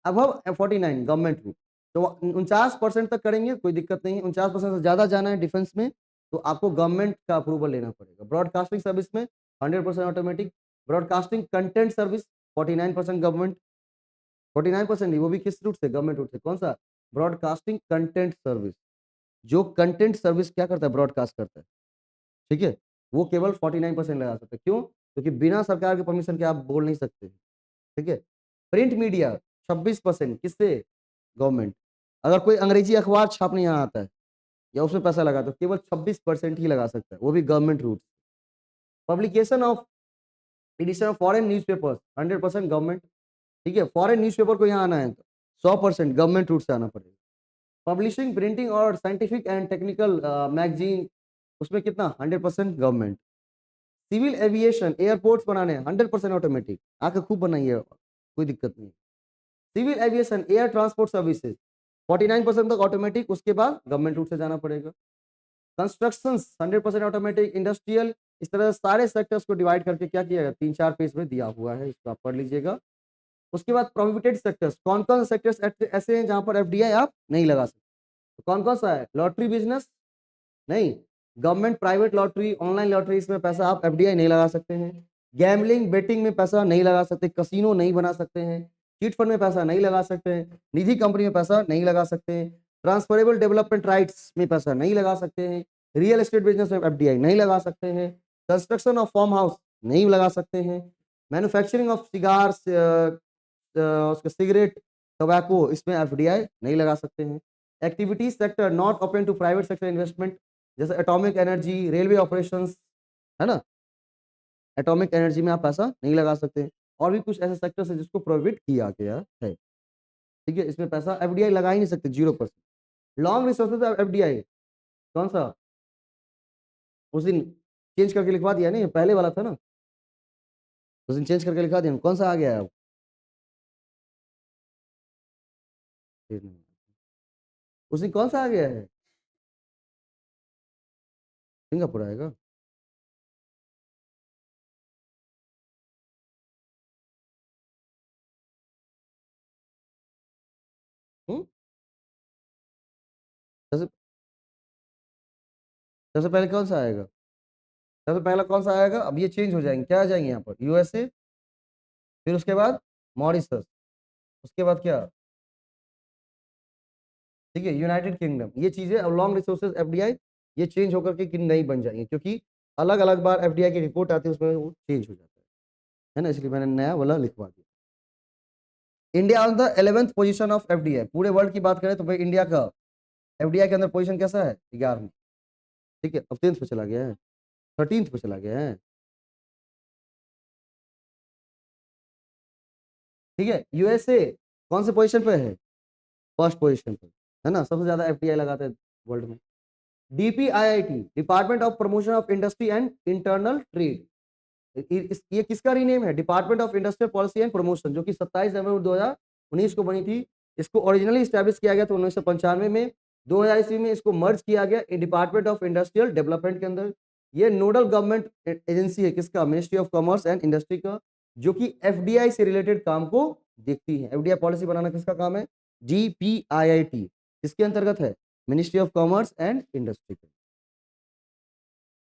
अब 49 गवर्नमेंट रूट, तो 49% तक करेंगे कोई दिक्कत नहीं है। 49% से ज्यादा जाना है डिफेंस में तो आपको गवर्नमेंट का अप्रूवल लेना पड़ेगा। ब्रॉडकास्टिंग सर्विस में 100% automatic, broadcasting content service 49% government, 49% नहीं, वो भी किस रूट से, गवर्नमेंट रूट से। कौन सा, ब्रॉडकास्टिंग कंटेंट सर्विस, जो कंटेंट सर्विस क्या करता है, ब्रॉडकास्ट करता है, ठीक है, वो केवल 49% लगा सकते हैं। क्यों, क्योंकि बिना सरकार के परमिशन के आप बोल नहीं सकते, ठीक है। प्रिंट मीडिया 26% किससे, गवर्नमेंट। अगर कोई अंग्रेजी अखबार छापने यहाँ आता है या उसमें पैसा लगा तो केवल 26% ही लगा सकता है, वो भी government route. Publication of edition of foreign newspapers 100% government, ठीक है, फॉरेन न्यूज़पेपर को यहाँ आना है तो 100% गवर्नमेंट रूट से आना पड़ेगा। पब्लिशिंग प्रिंटिंग और साइंटिफिक एंड टेक्निकल मैगजीन, उसमें कितना 100% गवर्नमेंट। सिविल एविएशन एयरपोर्ट्स बनाने 100% ऑटोमेटिक, आके खूब बनाइए, कोई दिक्कत नहीं। Civil aviation air transport services 49% तक ऑटोमेटिक, उसके बाद गवर्नमेंट रूट से जाना पड़ेगा। कंस्ट्रक्शन 100% ऑटोमेटिक, इंडस्ट्रियल, इस तरह सारे सेक्टर्स को डिवाइड करके क्या किया गया, 3-4 पेज में दिया हुआ है, इसको आप पढ़ लीजिएगा। उसके बाद प्रोहिबिटेड सेक्टर्स, कौन कौन सेक्टर्स ऐसे हैं जहां पर एफडीआई आप नहीं लगा सकते, तो कौन कौन सा है, लॉटरी बिजनेस नहीं, government private lottery, online lottery, इसमें पैसा आप एफडीआई नहीं लगा सकते हैं। गैम्बलिंग बेटिंग में पैसा नहीं लगा सकते, कसिनो नहीं बना सकते हैं, चिट फंड में पैसा नहीं लगा सकते हैं, निजी कंपनी में पैसा नहीं लगा सकते हैं, ट्रांसफरेबल डेवलपमेंट राइट्स में पैसा नहीं लगा सकते हैं, रियल एस्टेट बिजनेस में एफडीआई नहीं लगा सकते हैं, कंस्ट्रक्शन ऑफ फार्म हाउस नहीं लगा सकते हैं, मैन्युफैक्चरिंग ऑफ सिगार्स, उसके सिगरेट, टोबैको, इसमें एफडीआई नहीं लगा सकते हैं। Activities sector not open to private sector investment, जैसे एटॉमिक एनर्जी, रेलवे ऑपरेशंस, है ना, एटॉमिक एनर्जी में आप पैसा नहीं लगा सकते। और भी कुछ ऐसे सेक्टर्स है जिसको प्रोहिबिट किया गया है, ठीक है, इसमें पैसा एफडीआई लगा ही नहीं सकते, 0%। लॉन्ग रिसोर्सेज एफडीआई कौन सा, उस दिन चेंज करके लिखवा दिया नहीं, पहले वाला था ना, उस दिन चेंज करके लिखवा दिया, कौन सा आ गया है अब, उस दिन कौन सा आ गया है, सिंगापुर आएगा। हम्म? सबसे सबसे पहले कौन सा आएगा, सबसे पहला कौन सा आएगा, अब ये चेंज हो जाएंगे, क्या आ जाएंगे यहाँ पर, यूएसए, फिर उसके बाद मॉरिशस, उसके बाद क्या, ठीक है, यूनाइटेड किंगडम। ये चीजें अब लॉन्ग रिसोर्सेज एफडीआई ये चेंज होकर के कि नहीं बन जाएंगे, क्योंकि अलग अलग बार एफडीआई की रिपोर्ट आती है उसमें वो चेंज हो जाता है ना, इसलिए मैंने नया वाला लिखवा दिया। India on the 11th position of FDI, पूरे वर्ल्ड की बात करें तो भाई इंडिया का एफडीआई के अंदर पोजीशन कैसा है, 11वीं, ठीक है, अब 10th पे चला गया है, 13th पे चला गया है, ठीक है। यूएसए कौन से पोजीशन पे है, फर्स्ट पोजीशन पे, है ना, सबसे ज्यादा एफडीआई लगाते हैं वर्ल्ड में। DPIIT, department of promotion of industry and internal trade, ये किसका रीनेम है, department of industrial policy and promotion, जो कि 27 नवंबर 2019 को बनी थी। इसको ओरिजिनली स्टैब्लिश किया गया था 1995 में, 2000 ईस्वी में इसको मर्ज किया गया डिपार्टमेंट ऑफ इंडस्ट्रियल डेवलपमेंट के अंदर। ये नोडल गवर्नमेंट एजेंसी है किसका, ministry of commerce and industry का। जो कि एफडीआई से रिलेटेड काम को देखती है। एफडीआई पॉलिसी बनाना किसका काम है? जीपीआईआईटी। किसके अंतर्गत है? Ministry of commerce and industry.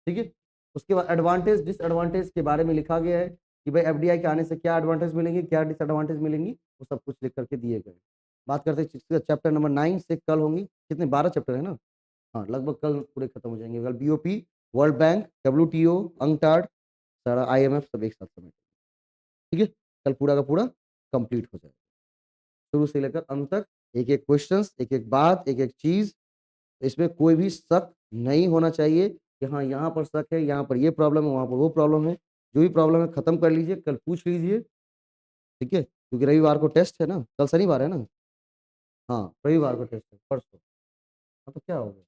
ठीक है। उसके बाद एडवांटेज डिसएडवांटेज के बारे में लिखा गया है कि भाई एफडीआई के आने से क्या एडवांटेज मिलेंगे, क्या डिसएडवांटेज मिलेंगी, वो सब कुछ लिख करके दिए गए। बात करते हैं चैप्टर नंबर 9 से कल होंगी। कितने? 12 चैप्टर है ना? हाँ, लगभग कल पूरे खत्म हो जाएंगे। कल BOP, world bank, WTO, UNCTAD, सारा आईएमएफ सब एक साथ समेट। ठीक है। कल पूरा का पूरा कंप्लीट हो जाएगा, शुरू से लेकर अंत तक। एक एक क्वेश्चन, एक एक बात, एक एक चीज, इसमें कोई भी शक नहीं होना चाहिए कि हाँ यहाँ पर शक है, यहाँ पर ये प्रॉब्लम है, वहां पर वो प्रॉब्लम है। जो भी प्रॉब्लम है खत्म कर लीजिए, कल पूछ लीजिए। ठीक है, क्योंकि रविवार को टेस्ट है ना, कल शनिवार है ना। हाँ, रविवार को टेस्ट है, परसों। हाँ, तो क्या हो गया?